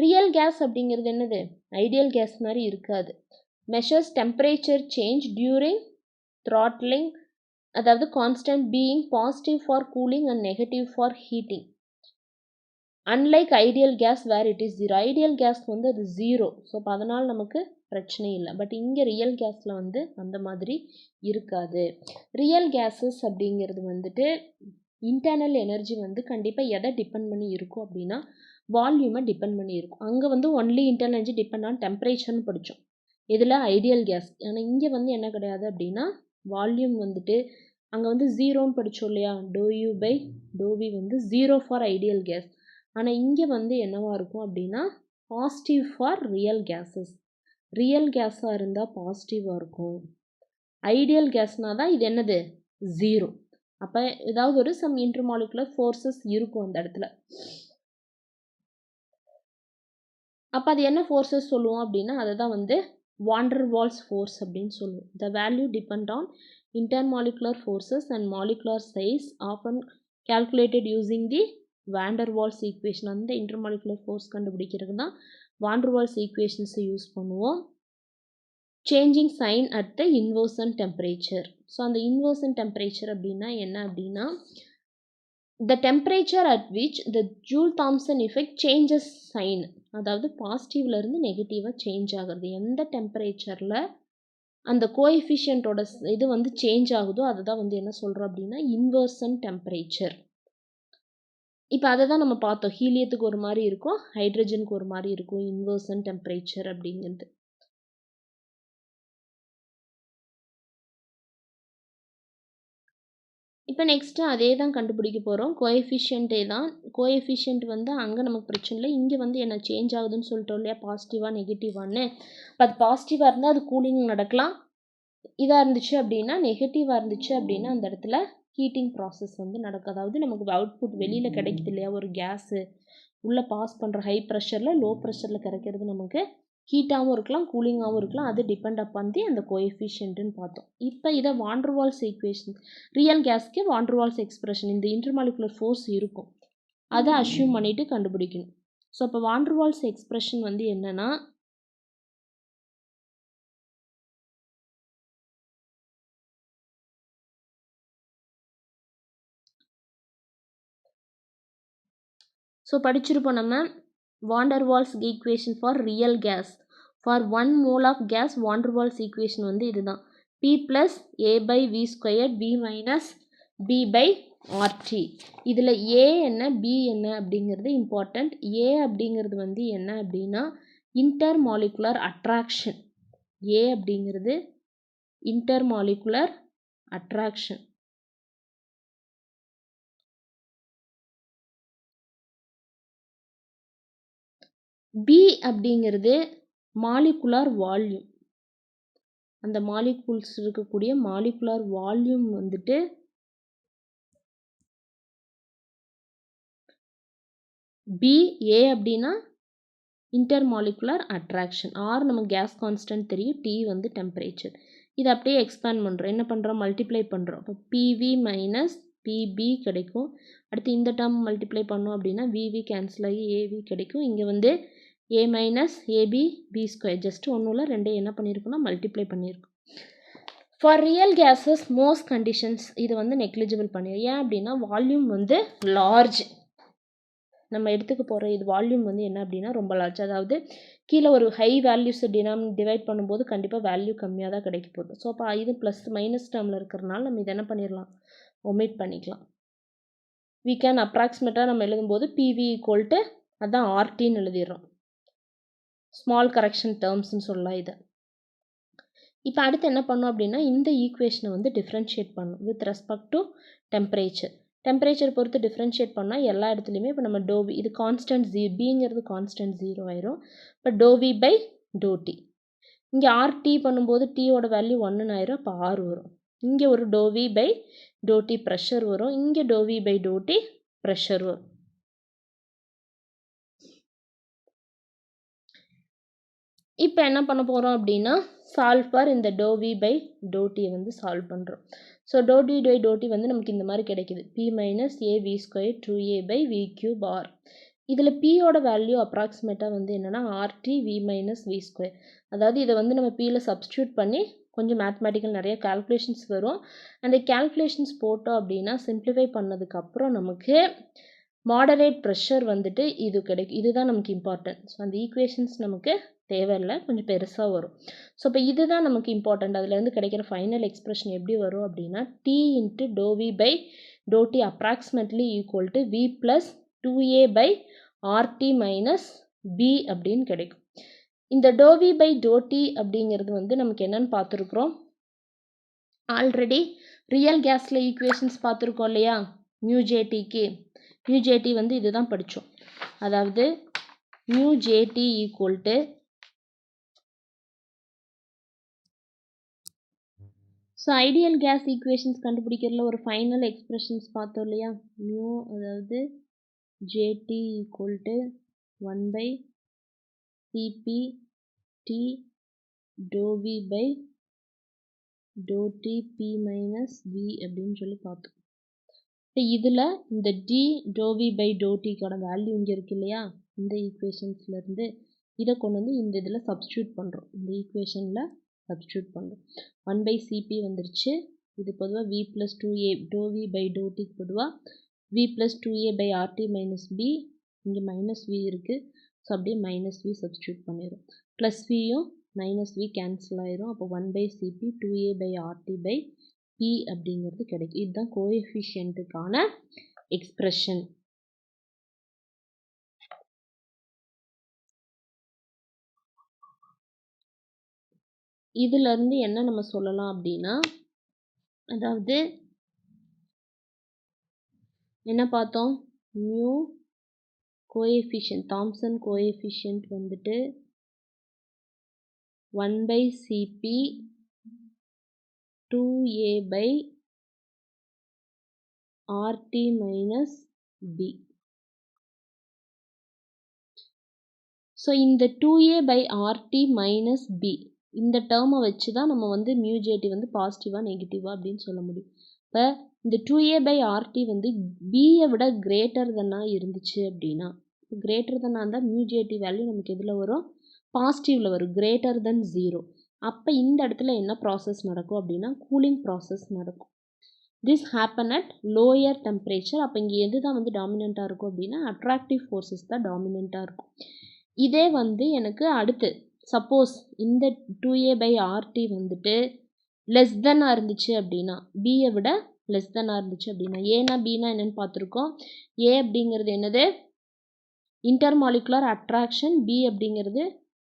Speaker 1: Real gas அப்படிங்கிறது என்னது? ஐடியல் கேஸ் மாதிரி இருக்காது. Measures temperature change during throttling, அதாவது constant being positive for cooling and negative for heating. Unlike ideal gas where it is 0. Ideal gas வந்து அது 0. So அப்போ அதனால் நமக்கு பிரச்சனை இல்லை. பட் இங்கே ரியல் கேஸில் வந்து அந்த மாதிரி இருக்காது. ரியல் கேஸஸ் அப்படிங்கிறது வந்துட்டு இன்டர்னல் எனர்ஜி வந்து கண்டிப்பாக எதை டிபெண்ட் பண்ணி இருக்கும் அப்படின்னா வால்யூமை டிபெண்ட் பண்ணி இருக்கும். அங்கே வந்து only internal energy depend on டெம்பரேச்சர்னு படித்தோம். இதில் ஐடியல் கேஸ். ஆனால் இங்கே வந்து என்ன கிடையாது அப்படின்னா வால்யூம் வந்துட்டு அங்கே வந்து 0ன்னு படித்தோம் இல்லையா, ∂u by ∂v வந்து 0 ஃபார் ஐடியல் கேஸ். ஆனால் இங்கே வந்து என்னவாக இருக்கும் அப்படின்னா பாசிட்டிவ் ஃபார் ரியல் கேஸஸ். ரியல் கேஸாக இருந்தால் பாசிட்டிவாக இருக்கும். ஐடியல் கேஸ்னால் தான் இது என்னது 0. அப்போ ஏதாவது ஒரு சம் இன்டர்மாலிகுலர் ஃபோர்ஸஸ் இருக்கும் அந்த இடத்துல. அப்போ அது என்ன ஃபோர்ஸஸ் சொல்லுவோம் அப்படின்னா அதை தான் வந்து வாண்டர் வால்ஸ் ஃபோர்ஸ் அப்படின்னு சொல்லுவோம். The value depend on intermolecular forces and molecular size often calculated using the van der Waals equation. அந்த intermolecular force கண்டுபிடிக்கிறது தான் van der Waals equations use பண்ணுவோம். changing sign at the inversion temperature. So அந்த inversion temperature அப்படின்னா என்ன அப்படின்னா the temperature at which the Joule-Thomson effect changes sign, அதாவது பாசிட்டிவ்லேருந்து நெகட்டிவாக சேஞ்ச் ஆகிறது. எந்த டெம்பரேச்சரில் அந்த கோஎஃபிஷியன்ட்டோட இது வந்து சேஞ்ச் ஆகுதோ அதை தான் வந்து என்ன சொல்கிறோம் அப்படின்னா இன்வர்சன் டெம்பரேச்சர். இப்போ அதை தான் நம்ம பார்த்தோம். ஹீலியத்துக்கு ஒரு மாதிரி இருக்கும், ஹைட்ரஜனுக்கு ஒரு மாதிரி இருக்கும் இன்வர்சன் டெம்பரேச்சர் அப்படிங்கிறது. இப்போ நெக்ஸ்ட்டு அதே தான் கண்டுபிடிக்க போகிறோம். கோஎஃபிஷியன்ட்டே தான். கோஎஃபிஷியன்ட் வந்து அங்கே நமக்கு பிரச்சனை இல்லை. இங்கே வந்து என்ன சேஞ்ச் ஆகுதுன்னு சொல்லிட்டோம் இல்லையா, பாசிட்டிவாக நெகட்டிவான்னு. இப்போ அது பாசிட்டிவாக இருந்தால் அது கூலிங் நடக்கலாம். இதாக இருந்துச்சு அப்படின்னா நெகட்டிவாக இருந்துச்சு அப்படின்னா அந்த இடத்துல ஹீட்டிங் ப்ராசஸ் வந்து நடக்கும். அதாவது நமக்கு அவுட்புட் வெளியில் கிடைக்குது இல்லையா, ஒரு கேஸு உள்ளே பாஸ் பண்ணுற ஹை ப்ரெஷரில் லோ ப்ரெஷரில் கிடைக்கிறது நமக்கு ஹீட்டாகவும் இருக்கலாம் கூலிங்காகவும் இருக்கலாம். அது டிபெண்ட் அப்பான் தி அந்த கோஎஃபிஷியன்ட்டுன்னு பார்த்தோம். இப்போ இதை வான் டெர் வால்ஸ் ஈக்குவேஷன், ரியல் கேஸ்க்கு வான் டெர் வால்ஸ் எக்ஸ்பிரஷன், இந்த இன்டர்மாலிகுலர் ஃபோர்ஸ் இருக்கும், அதை அஷ்யூம் பண்ணிவிட்டு கண்டுபிடிக்கணும். ஸோ இப்போ வான் டெர் வால்ஸ் எக்ஸ்பிரஷன் வந்து என்னென்னா படிச்சிருப்போம் நம்ம. Van der Waals equation for real gas for 1 mole of gas van der Waals equation வந்து இதுதான். P + a/v² v - b/RT. இதில் a என்ன b என்ன அப்படிங்கிறது இம்பார்ட்டண்ட். a அப்படிங்கிறது வந்து என்ன அப்படின்னா இன்டர்மாலிகுலர் அட்ராக்ஷன். ஏ அப்படிங்கிறது இன்டர்மாலிகுலர் அட்ராக்ஷன். பி அப்படிங்கிறது மாலிகுலார் வால்யூம். அந்த மாலிகூல்ஸ் இருக்கக்கூடிய மாலிகுலார் வால்யூம் வந்துட்டு பி. ஏ அப்படின்னா இன்டர்மாலிகுலர் அட்ராக்ஷன். ஆர் நமக்கு கேஸ் கான்ஸ்டன்ட் தெரியும், டி வந்து டெம்பரேச்சர். இதை அப்படியே எக்ஸ்பேண்ட் பண்ணுறோம். என்ன பண்ணுறோம்? மல்டிப்ளை பண்ணுறோம். அப்போ பிவி மைனஸ் பிபி கிடைக்கும். அடுத்து இந்த டேர்ம் மல்டிப்ளை பண்ணோம் அப்படின்னா விவி கேன்சல் ஆகி ஏவி கிடைக்கும். இங்கே வந்து A minus AB B square. Just ஒன்றும் இல்லை, ரெண்டையும் என்ன பண்ணியிருக்கோம்னா மல்டிப்ளை பண்ணியிருக்கோம். For real gases most conditions இது வந்து நெக்லிஜிபிள் பண்ணிடும். ஏன் அப்படின்னா வால்யூம் வந்து லார்ஜ். நம்ம எடுத்துக்க போகிற இது வால்யூம் வந்து என்ன அப்படின்னா ரொம்ப லார்ஜ். அதாவது கீழே ஒரு ஹை வேல்யூஸ் டிவைட் பண்ணும்போது கண்டிப்பாக வேல்யூ கம்மியாக தான் கிடைக்க போகுது. ஸோ அப்போ இது ப்ளஸ் மைனஸ் டேர்மில் இருக்கிறனால நம்ம இதை என்ன பண்ணிடலாம்? ஒமிட் பண்ணிக்கலாம். we can அப்ராக்சிமேட்டாக நம்ம எழுதும்போது பிவி ஈக்குவல் டு அதான் ஆர்டின்னு எழுதிடுறோம். ஸ்மால் கரெக்ஷன் டேர்ம்ஸ்னு சொல்லலாம் இதை. இப்போ அடுத்து என்ன பண்ணோம் அப்படின்னா இந்த ஈக்குவேஷனை வந்து டிஃப்ரென்ஷியேட் பண்ணணும் with respect to temperature. Temperature பொறுத்து டிஃப்ரென்ஷியேட் பண்ணால் எல்லா இடத்துலையுமே இப்போ நம்ம டோவி இது கான்ஸ்டன்ட் பிங்கிறது கான்ஸ்டன்ட் 0 ஆயிரும். இப்போ டோவி பை டோடி. இங்கே ஆர்டி பண்ணும்போது டீயோட வேல்யூ 1 ஆயிரும். அப்போ ஆர் வரும். இங்கே ஒரு டோவி பை டோடி ப்ரெஷர் வரும். இங்கே டோவி பை டோடி ப்ரெஷர் வரும். இப்போ என்ன பண்ண போகிறோம் அப்படின்னா சால்வ் ஃபார் இந்த டோவி பை டோட்டியை வந்து சால்வ் பண்ணுறோம். ஸோ டோடி பை டோட்டி வந்து நமக்கு இந்த மாதிரி கிடைக்குது. P minus A V square 2a by V cube R. இதில் பியோட வேல்யூ அப்ராக்சிமேட்டாக வந்து என்னென்னா RT V minus V square. அதாவது இதை வந்து நம்ம பியில் சப்ஸ்டியூட் பண்ணி கொஞ்சம் மேத்மெட்டிக்கல் நிறைய கால்குலேஷன்ஸ் வரும். அந்த கால்குலேஷன்ஸ் போட்டோம் அப்படின்னா சிம்பிளிஃபை பண்ணதுக்கப்புறம் நமக்கு மாடரேட் ப்ரெஷர் வந்துட்டு இது கிடைக்கும். இதுதான் நமக்கு இம்பார்ட்டன்ட். ஸோ அந்த ஈக்குவேஷன்ஸ் நமக்கு தேவையில்லை, கொஞ்சம் பெருசாக வரும். ஸோ இப்போ இதுதான் நமக்கு இம்பார்ட்டண்ட். அதுலேருந்து கிடைக்கிற ஃபைனல் எக்ஸ்பிரஷன் எப்படி வரும் அப்படின்னா டி இன்ட்டு டோவி பை டோடி approximately equal to V plus 2a by RT minus B அப்படின்னு கிடைக்கும். இந்த டோவி பை டோடி அப்படிங்கிறது வந்து நமக்கு என்னன்னு பார்த்துருக்குறோம். ஆல்ரெடி ரியல் கேஸில் ஈக்குவேஷன்ஸ் பார்த்துருக்கோம் இல்லையா? மியூஜேடிக்கு மியூஜேடி வந்து இதுதான் படித்தோம். அதாவது mu JT equal to so ideal gas equations கண்டுபிடிக்கிறதுல ஒரு ஃபைனல் எக்ஸ்பிரஷன்ஸ் பார்த்தோம் இல்லையா? மியூ அதாவது JT equal to 1 by CP T டோவி பை டோடி பி மைனஸ் வி அப்படின்னு சொல்லி பார்த்தோம். இப்போ இதில் இந்த டி டோவி பை டோட்டிக்கான வேல்யூ இங்கே இருக்கு இல்லையா? இந்த ஈக்குவேஷன்ஸ்லேருந்து இதை கொண்டு வந்து இந்த இதில் சப்ஸ்டியூட் பண்ணுறோம். இந்த ஈக்குவேஷனில் சப்ஸ்டியூட் பண்ணுறோம். 1 பை சிபி வந்துருச்சு. இது பொதுவாக வி ப்ளஸ் 2a டோவி பை டோட்டிக்கு பொதுவாக V plus 2a by RT minus P. இங்கே மைனஸ் வி இருக்குது. ஸோ அப்படியே மைனஸ் வி சப்ஸ்டியூட் பண்ணிடும். ப்ளஸ் வியும் மைனஸ் வி கேன்சல் ஆயிரும். அப்போ 1 by CP 2a by RT by P அப்படிங்கிறது கிடைக்கும். இதுதான் கோஎஃபிஷியன்ட்டுக்கான எக்ஸ்பிரஷன். இதிலிருந்து என்ன நம்ம சொல்லலாம் அப்படின்னா அதாவது என்ன பார்த்தோம்? மியூ கோஎஃபிஷியன்ட் தாம்சன் கோஎஃபிஷியன்ட் வந்துட்டு 1 by CP 2a by RT minus P. So இந்த 2a by RT minus B இந்த டேர்மை வச்சு தான் நம்ம வந்து மியூஜேடி வந்து பாசிட்டிவாக நெகட்டிவாக அப்படின்னு சொல்ல முடியும். இப்போ இந்த 2a பை ஆர்டி வந்து பியை விட கிரேட்டர் தென்னாக இருந்துச்சு அப்படின்னா கிரேட்டர் தென்னாக இருந்தால் மியூஜேடி வேல்யூ நமக்கு எதில் வரும்? பாசிட்டிவில் வரும், கிரேட்டர் தென் 0. அப்போ இந்த இடத்துல என்ன ப்ராசஸ் நடக்கும் அப்படின்னா கூலிங் ப்ராசஸ் நடக்கும். This happen at lower temperature. அப்போ இங்கே எது தான் வந்து டாமினண்ட்டாக இருக்கும் அப்படின்னா அட்ராக்டிவ் ஃபோர்ஸஸ் தான் டாமினண்ட்டாக இருக்கும். இதே வந்து எனக்கு அடுத்து சப்போஸ் இந்த 2a பை ஆர்டி வந்துட்டு லெஸ் தென்னாக இருந்துச்சு அப்படின்னா பியை விட லெஸ் தென்னாக இருந்துச்சு அப்படின்னா ஏன்னா பின்னா என்னென்னு பார்த்துருக்கோம். ஏ அப்படிங்கிறது என்னது? Intermolecular attraction. பி அப்படிங்கிறது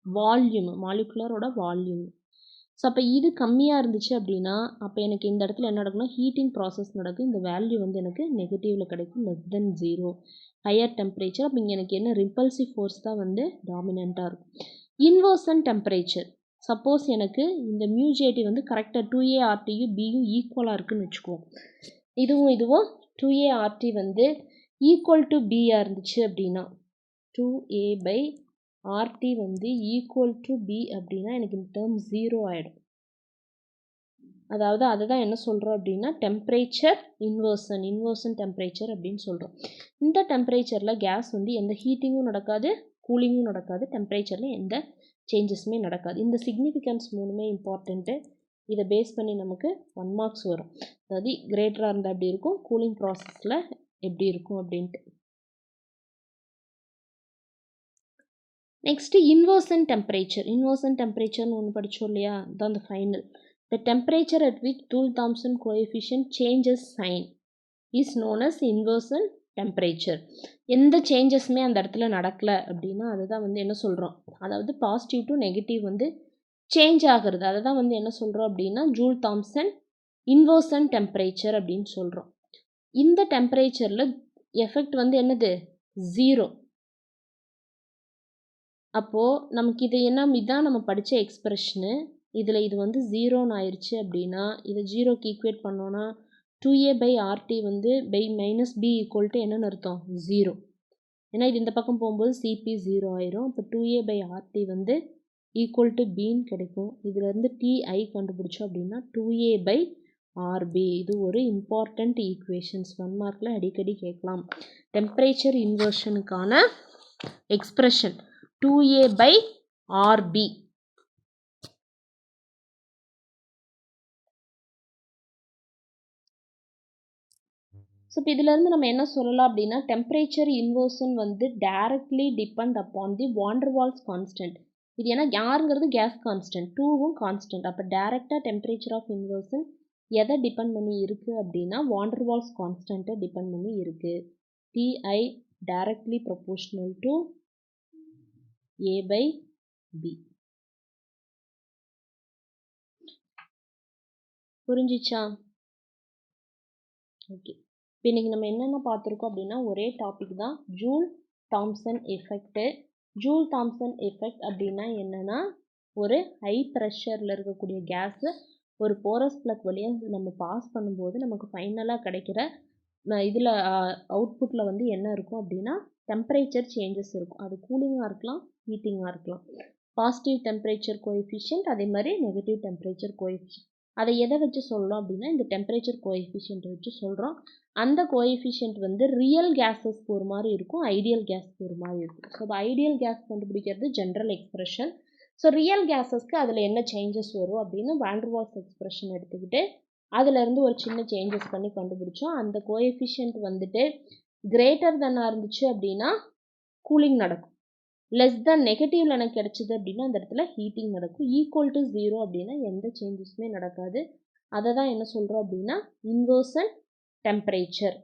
Speaker 1: வால்யூம், மாலிகுலரோட வால்யூம். ஸோ அப்போ இது கம்மியாக இருந்துச்சு அப்படின்னா அப்போ எனக்கு இந்த இடத்துல என்ன நடக்கும்னா ஹீட்டிங் ப்ராசஸ் நடக்கும். இந்த வேல்யூ வந்து எனக்கு நெகட்டிவில் கிடைக்கும், லெஸ் தென் 0. Higher temperature. அப்போ இங்கே எனக்கு என்ன ரிப்பல்சிவ் ஃபோர்ஸ் தான் வந்து டாமினண்ட்டாக இருக்கும். Inversion temperature. சப்போஸ் எனக்கு இந்த மியூஜேட்டி வந்து கரெக்டாக 2A RTயும் பியும் ஈக்குவலாக இருக்குன்னு வச்சுக்குவோம். இதுவும் 2A RT வந்து ஈக்குவல் டு பியாக இருந்துச்சு அப்படின்னா 2A by RT வந்து ஈக்குவல் டு பி அப்படின்னா எனக்கு இந்த டேர்ம் 0 ஆகிடும். அதாவது அதை தான் என்ன சொல்கிறோம் அப்படின்னா டெம்பரேச்சர் இன்வர்சன் டெம்பரேச்சர் அப்படின்னு சொல்கிறோம். இந்த டெம்பரேச்சரில் கேஸ் வந்து எந்த ஹீட்டிங்கும் நடக்காது, கூலிங்கும் நடக்காது, டெம்பரேச்சரில் எந்த சேஞ்சஸுமே நடக்காது. இந்த சிக்னிஃபிகன்ஸ் மூணுமே இம்பார்ட்டண்ட்டு. இதை பேஸ் பண்ணி நமக்கு 1 மார்க்ஸ் வரும். அதாவது கிரேட்டராக இருந்தால் எப்படி இருக்கும், கூலிங் ப்ராசஸில் எப்படி இருக்கும் அப்படின்ட்டு. நெக்ஸ்ட்டு இன்வர்சன் டெம்பரேச்சர்னு ஒன்று படித்தோம் இல்லையா, அதுதான் அந்த final. The temperature at which Joule-Thomson coefficient changes sign is known as inversion temperature. எந்த சேஞ்சஸுமே அந்த இடத்துல நடக்கலை அப்படின்னா அதுதான் வந்து என்ன சொல்கிறோம், அதாவது பாசிட்டிவ் டு நெகட்டிவ் வந்து சேஞ்ச் ஆகிறது, அதை தான் வந்து என்ன சொல்கிறோம் அப்படின்னா ஜூல்-தாம்சன் இன்வர்சன் டெம்பரேச்சர் அப்படின்னு சொல்கிறோம். இந்த டெம்பரேச்சரில் எஃபெக்ட் வந்து என்னது 0. அப்போது நமக்கு இது என்ன, இதுதான் நம்ம படித்த எக்ஸ்பிரஷனு. இதில் இது வந்து 0ன்னு ஆயிடுச்சு அப்படின்னா இதை 0க்கு ஈக்குவேட் பண்ணோன்னா 2A by RT வந்து by minus P equal to என்னன்னு அர்த்தம் 0. ஏன்னா இது இந்த பக்கம் போகும்போது CP 0 ஆயிரும். இப்போ 2A by RT வந்து ஈக்குவல் டு பின்னு கிடைக்கும். இதிலேருந்து TI கண்டுபிடிச்சோம் அப்படின்னா 2A by RB. இது ஒரு இம்பார்ட்டண்ட் ஈக்குவேஷன்ஸ், 1 மார்க்கில் அடிக்கடி கேட்கலாம். டெம்பரேச்சர் இன்வர்ஷனுக்கான expression 2A by RB. So இப்போ இதிலேருந்து நம்ம என்ன சொல்லலாம் அப்படின்னா டெம்பரேச்சர் இன்வர்ஷன் வந்து directly depend upon the van der Waals constant. இது ஏன்னா யாருங்கிறது கேஸ் கான்ஸ்டன்ட், 2வும் கான்ஸ்டன்ட். அப்போ டைரெக்டாக டெம்பரேச்சர் ஆஃப் இன்வர்ஷன் எதை டிபெண்ட் பண்ணி இருக்குது அப்படின்னா வான் டெர் வால்ஸ் கான்ஸ்டன்ட்டை டிபெண்ட் பண்ணி இருக்குது. TI directly proportional to A by B. புரிஞ்சிச்சா? ஓகே. இப்போ இன்றைக்கி நம்ம என்னென்ன பார்த்துருக்கோம் அப்படின்னா ஒரே டாபிக் தான், ஜூல்-தாம்சன் எஃபெக்ட்டு. ஜூல்-தாம்சன் எஃபெக்ட் அப்படின்னா என்னென்னா ஒரு ஹை ப்ரெஷரில் இருக்கக்கூடிய கேஸு ஒரு போரஸ் பிளக் வழியாக நம்ம பாஸ் பண்ணும்போது நமக்கு ஃபைனலாக கிடைக்கிற இதில் அவுட்புட்டில் வந்து என்ன இருக்கும் அப்படின்னா டெம்பரேச்சர் சேஞ்சஸ் இருக்கும். அது கூலிங்காக இருக்கலாம், ஹீட்டிங்காக இருக்கலாம். பாசிட்டிவ் டெம்பரேச்சர் கோஎஃபிஷியன்ட், அதே மாதிரி நெகட்டிவ் டெம்பரேச்சர் கோஎஃபிஷியன்ட். அதை எதை வச்சு சொல்லலாம் அப்படின்னா இந்த டெம்பரேச்சர் கோஎஃபிஷியன்ட்டை வச்சு சொல்கிறோம். அந்த கோஎஃபிஷியன்ட் வந்து ரியல் கேஸஸ்க்கு ஒரு மாதிரி இருக்கும், ஐடியல் கேஸ்க்கு ஒரு மாதிரி இருக்கும். ஸோ அது ஐடியல் கேஸ் கண்டுபிடிக்கிறது ஜென்ரல் எக்ஸ்பிரஷன். ஸோ ரியல் கேஸஸ்க்கு அதில் என்ன சேஞ்சஸ் வரும் அப்படின்னு வான் டெர் வால்ஸ் எக்ஸ்பிரஷன் எடுத்துக்கிட்டு அதிலேருந்து ஒரு சின்ன சேஞ்சஸ் பண்ணி கண்டுபிடிச்சோம். அந்த கோஎஃபிஷியன்ட் வந்துட்டு கிரேட்டர் தென்னாக இருந்துச்சு அப்படின்னா கூலிங் நடக்கும், லெஸ் தென் நெகட்டிவ்ல எனக்கு கிடைச்சிது அப்படின்னா அந்த இடத்துல ஹீட்டிங் நடக்கும், ஈக்குவல் டு 0 அப்படின்னா எந்த சேஞ்சஸுமே நடக்காது. அதை தான் என்ன சொல்கிறோம் அப்படின்னா இன்வர்சன் டெம்பரேச்சர்.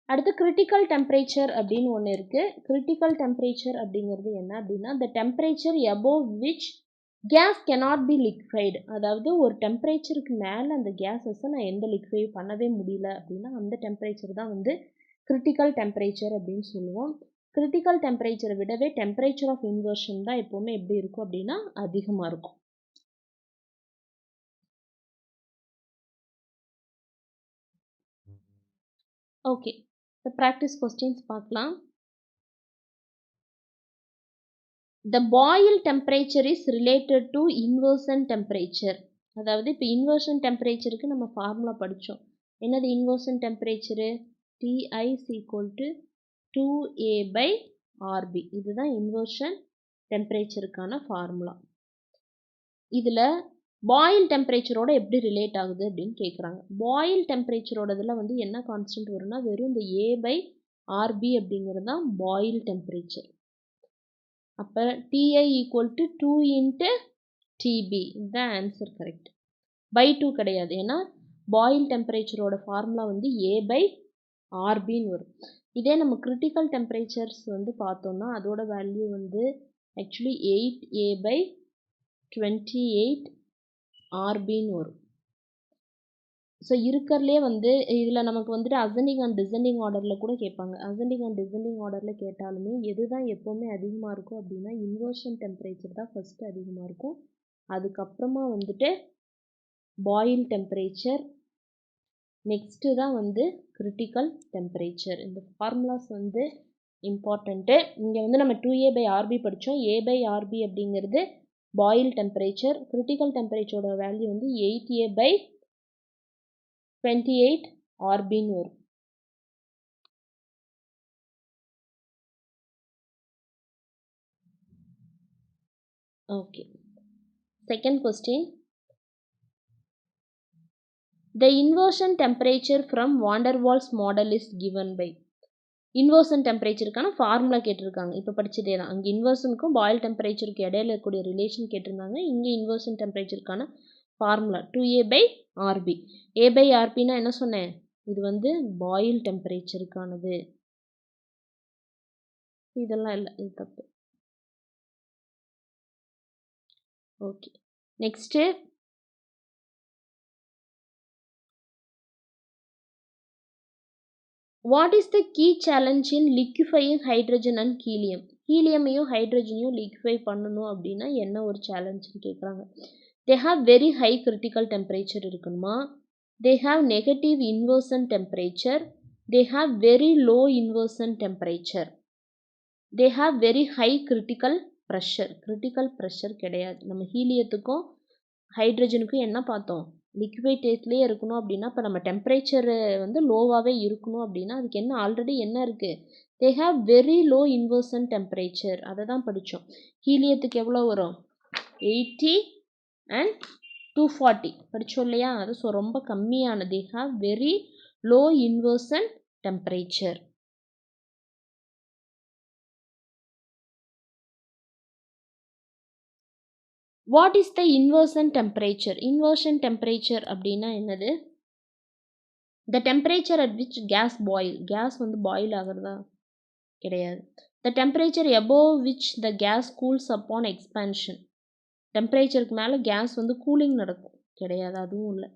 Speaker 1: அடுத்து கிரிட்டிக்கல் டெம்பரேச்சர் அப்படின்னு ஒன்று இருக்குது. கிரிட்டிக்கல் டெம்பரேச்சர் அப்படிங்கிறது என்ன அப்படின்னா the temperature above which gas cannot be liquefied. அதாவது ஒரு டெம்பரேச்சருக்கு மேலே அந்த கேஸஸை நான் எந்த லிக்விஃபை பண்ணவே முடியல அப்படின்னா அந்த டெம்பரேச்சர் தான் வந்து கிரிட்டிக்கல் டெம்பரேச்சர் அப்படின்னு சொல்லுவோம். கிரிட்டிக்கல் டெம்பரேச்சரை விடவே டெம்பரேச்சர் ஆஃப் இன்வர்ஷன் தான் எப்போவுமே எப்படி இருக்கும் அப்படின்னா அதிகமாக இருக்கும். ஓகே, இப்போ ப்ராக்டிஸ் கொஸ்டின்ஸ் பார்க்கலாம். The boil temperature is related to inversion temperature. அதாவது இப்போ இன்வர்ஷன் டெம்பரேச்சருக்கு நம்ம ஃபார்முலா படித்தோம். என்னது inversion temperature? TI is equal to 2A by RB. இதுதான் இன்வர்ஷன் டெம்பரேச்சருக்கான ஃபார்முலா. இதில் பாயில் டெம்பரேச்சரோட எப்படி ரிலேட் ஆகுது அப்படின்னு கேட்குறாங்க. பாயில் டெம்பரேச்சரோட இதில் வந்து என்ன கான்ஸ்டன்ட் வரும்னா வெறும் இந்த A by RB அப்படிங்கிறது தான் பாயில் டெம்பரேச்சர். அப்போ TI equal to 2 into TB. இதுதான் ஆன்சர் கரெக்ட். பை 2 கிடையாது, ஏன்னா பாயில் டெம்பரேச்சரோட ஃபார்முலா வந்து A by RBன்னு வரும். இதே நம்ம கிரிட்டிக்கல் டெம்பரேச்சர்ஸ் வந்து பார்த்தோம்னா அதோட வேல்யூ வந்து ஆக்சுவலி 8a/28rb வரும். ஸோ இருக்கிறதுலே வந்து இதில் நமக்கு வந்துட்டு அசெண்டிங் அண்ட் டிசெண்டிங் ஆர்டரில் கூட கேட்பாங்க. அசெண்டிங் அண்ட் டிசெண்டிங் ஆர்டரில் கேட்டாலுமே எது தான் எப்போவுமே அதிகமாக இருக்கும் அப்படின்னா இன்வர்ஷன் டெம்பரேச்சர் தான் ஃபஸ்ட்டு அதிகமாக இருக்கும். அதுக்கப்புறமா வந்துட்டு பாயில் டெம்பரேச்சர், நெக்ஸ்ட்டு தான் வந்து கிரிட்டிக்கல் டெம்பரேச்சர். இந்த ஃபார்முலாஸ் வந்து இம்பார்ட்டண்ட்டு. இங்கே வந்து நம்ம 2a/rb படித்தோம். a/rb அப்படிங்கிறது பாயில் டெம்பரேச்சர். கிரிட்டிக்கல் டெம்பரேச்சரோட வேல்யூ வந்து 8a/28rb வரும். Okay, second question. The inversion temperature from van der Waals model is given by. Inversion டெம்பரேச்சருக்கான ஃபார்முலா கேட்டிருக்காங்க. இப்போ படிச்சதே தான். அங்கே இன்வர்ஷனுக்கும் பாயில் டெம்பரேச்சருக்கு இடையில இருக்கக்கூடிய ரிலேஷன் கேட்டிருந்தாங்க. இங்கே இன்வர்ஷன் டெம்பரேச்சருக்கான ஃபார்முலா 2a/rb. a/rpனா என்ன சொன்னேன்? இது வந்து பாயில் டெம்பரேச்சருக்கானது. இதெல்லாம் இல்லை, இது தப்பு. Okay, next what is the key challenge in liquefying hydrogen and helium? ஹீலியமையும் ஹைட்ரஜனையும் லிக்விஃபை பண்ணணும் அப்படின்னா என்ன ஒரு சேலஞ்சுன்னு கேட்குறாங்க. They have very high critical temperature இருக்கணுமா, they have negative inversion temperature, they have very low inversion temperature, they have very high critical pressure. Critical pressure கிடையாது. நம்ம ஹீலியத்துக்கும் ஹைட்ரஜனுக்கும் என்ன பார்த்தோம்? லிக்விட் ஸ்டேட்லேயே இருக்கணும் அப்படின்னா இப்போ நம்ம டெம்பரேச்சர் வந்து லோவாகவே இருக்கணும் அப்படின்னா அதுக்கு என்ன ஆல்ரெடி என்ன இருக்குது? They have very low inversion temperature. அதை தான் படித்தோம். ஹீலியத்துக்கு எவ்வளோ வரும்? 80 and 240 படித்தோம் இல்லையா? அது ஸோ ரொம்ப கம்மியான. They have very low inversion temperature. What is the inversion temperature? Inversion temperature அப்படின்னா என்னது? The temperature at which gas boil. Gas வந்து பாயில் ஆகிறதா? கிடையாது. The temperature above which the gas cools upon expansion. டெம்பரேச்சருக்கு மேலே gas வந்து cooling நடக்கும். கிடையாது, அதுவும் இல்லை.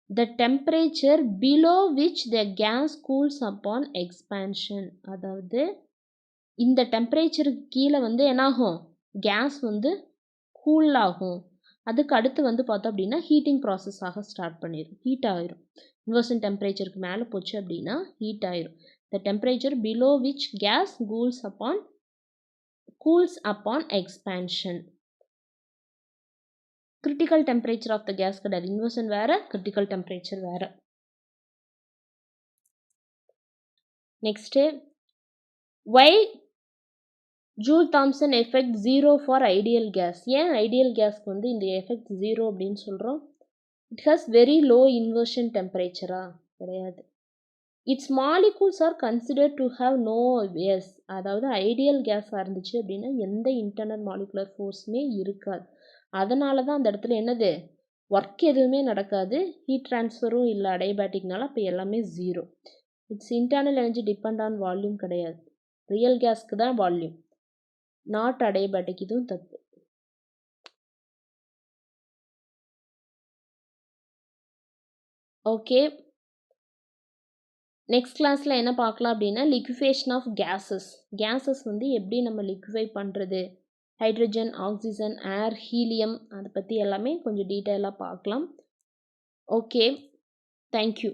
Speaker 1: The temperature below which the gas cools upon expansion. அதாவது இந்த டெம்பரேச்சருக்கு கீழே வந்து என்னாகும்? கேஸ் வந்து கூல் ஆகும். அதுக்கு அடுத்து வந்து பார்த்தோம் அப்படின்னா ஹீட்டிங் ப்ராசஸ் ஆக ஸ்டார்ட் பண்ணிடும், ஹீட் ஆயிரும். இன்வர்ஷன் டெம்பரேச்சருக்கு மேலே போச்சு அப்படின்னா ஹீட் ஆயிரும். The temperature below which gas cools upon expansion. Critical temperature of the gas கிடையாது. இன்வர்ஷன் வேற, கிரிட்டிக்கல் டெம்பரேச்சர் வேற. Next, why Joule Thomson effect 0 for ideal gas. ஏன் ஐடியல் கேஸ்க்கு வந்து இந்த எஃபெக்ட் 0 அப்படின்னு சொல்கிறோம்? It has very low inversion டெம்பரேச்சரா? கிடையாது. It's molecules are consider to have no S. அதாவது ஐடியல் கேஸாக இருந்துச்சு அப்படின்னா எந்த இன்டர்னல் மாலிகுலர் ஃபோர்ஸுமே இருக்காது. அதனால தான் அந்த இடத்துல என்னது, ஒர்க் எதுவுமே நடக்காது, ஹீட் ட்ரான்ஸ்ஃபரும் இல்லை அடைபேட்டிக்னால. அப்போ எல்லாமே 0. It's internal energy depend on volume கிடையாது. ரியல் கேஸ்க்கு தான் வால்யூம், நாட் அடைபேட்டிக். இதுவும் தப்பு. ஓகே, நெக்ஸ்ட் கிளாஸில் என்ன பார்க்கலாம் அப்படின்னா லிக்விஃபேஷன் ஆஃப் கேஸஸ். கேஸஸ் வந்து எப்படி நம்ம லிக்விஃபை பண்ணுறது, ஹைட்ரஜன், ஆக்சிஜன், ஏர், ஹீலியம், அதை பற்றி எல்லாமே கொஞ்சம் டீட்டெயிலாக பார்க்கலாம். Okay, thank you.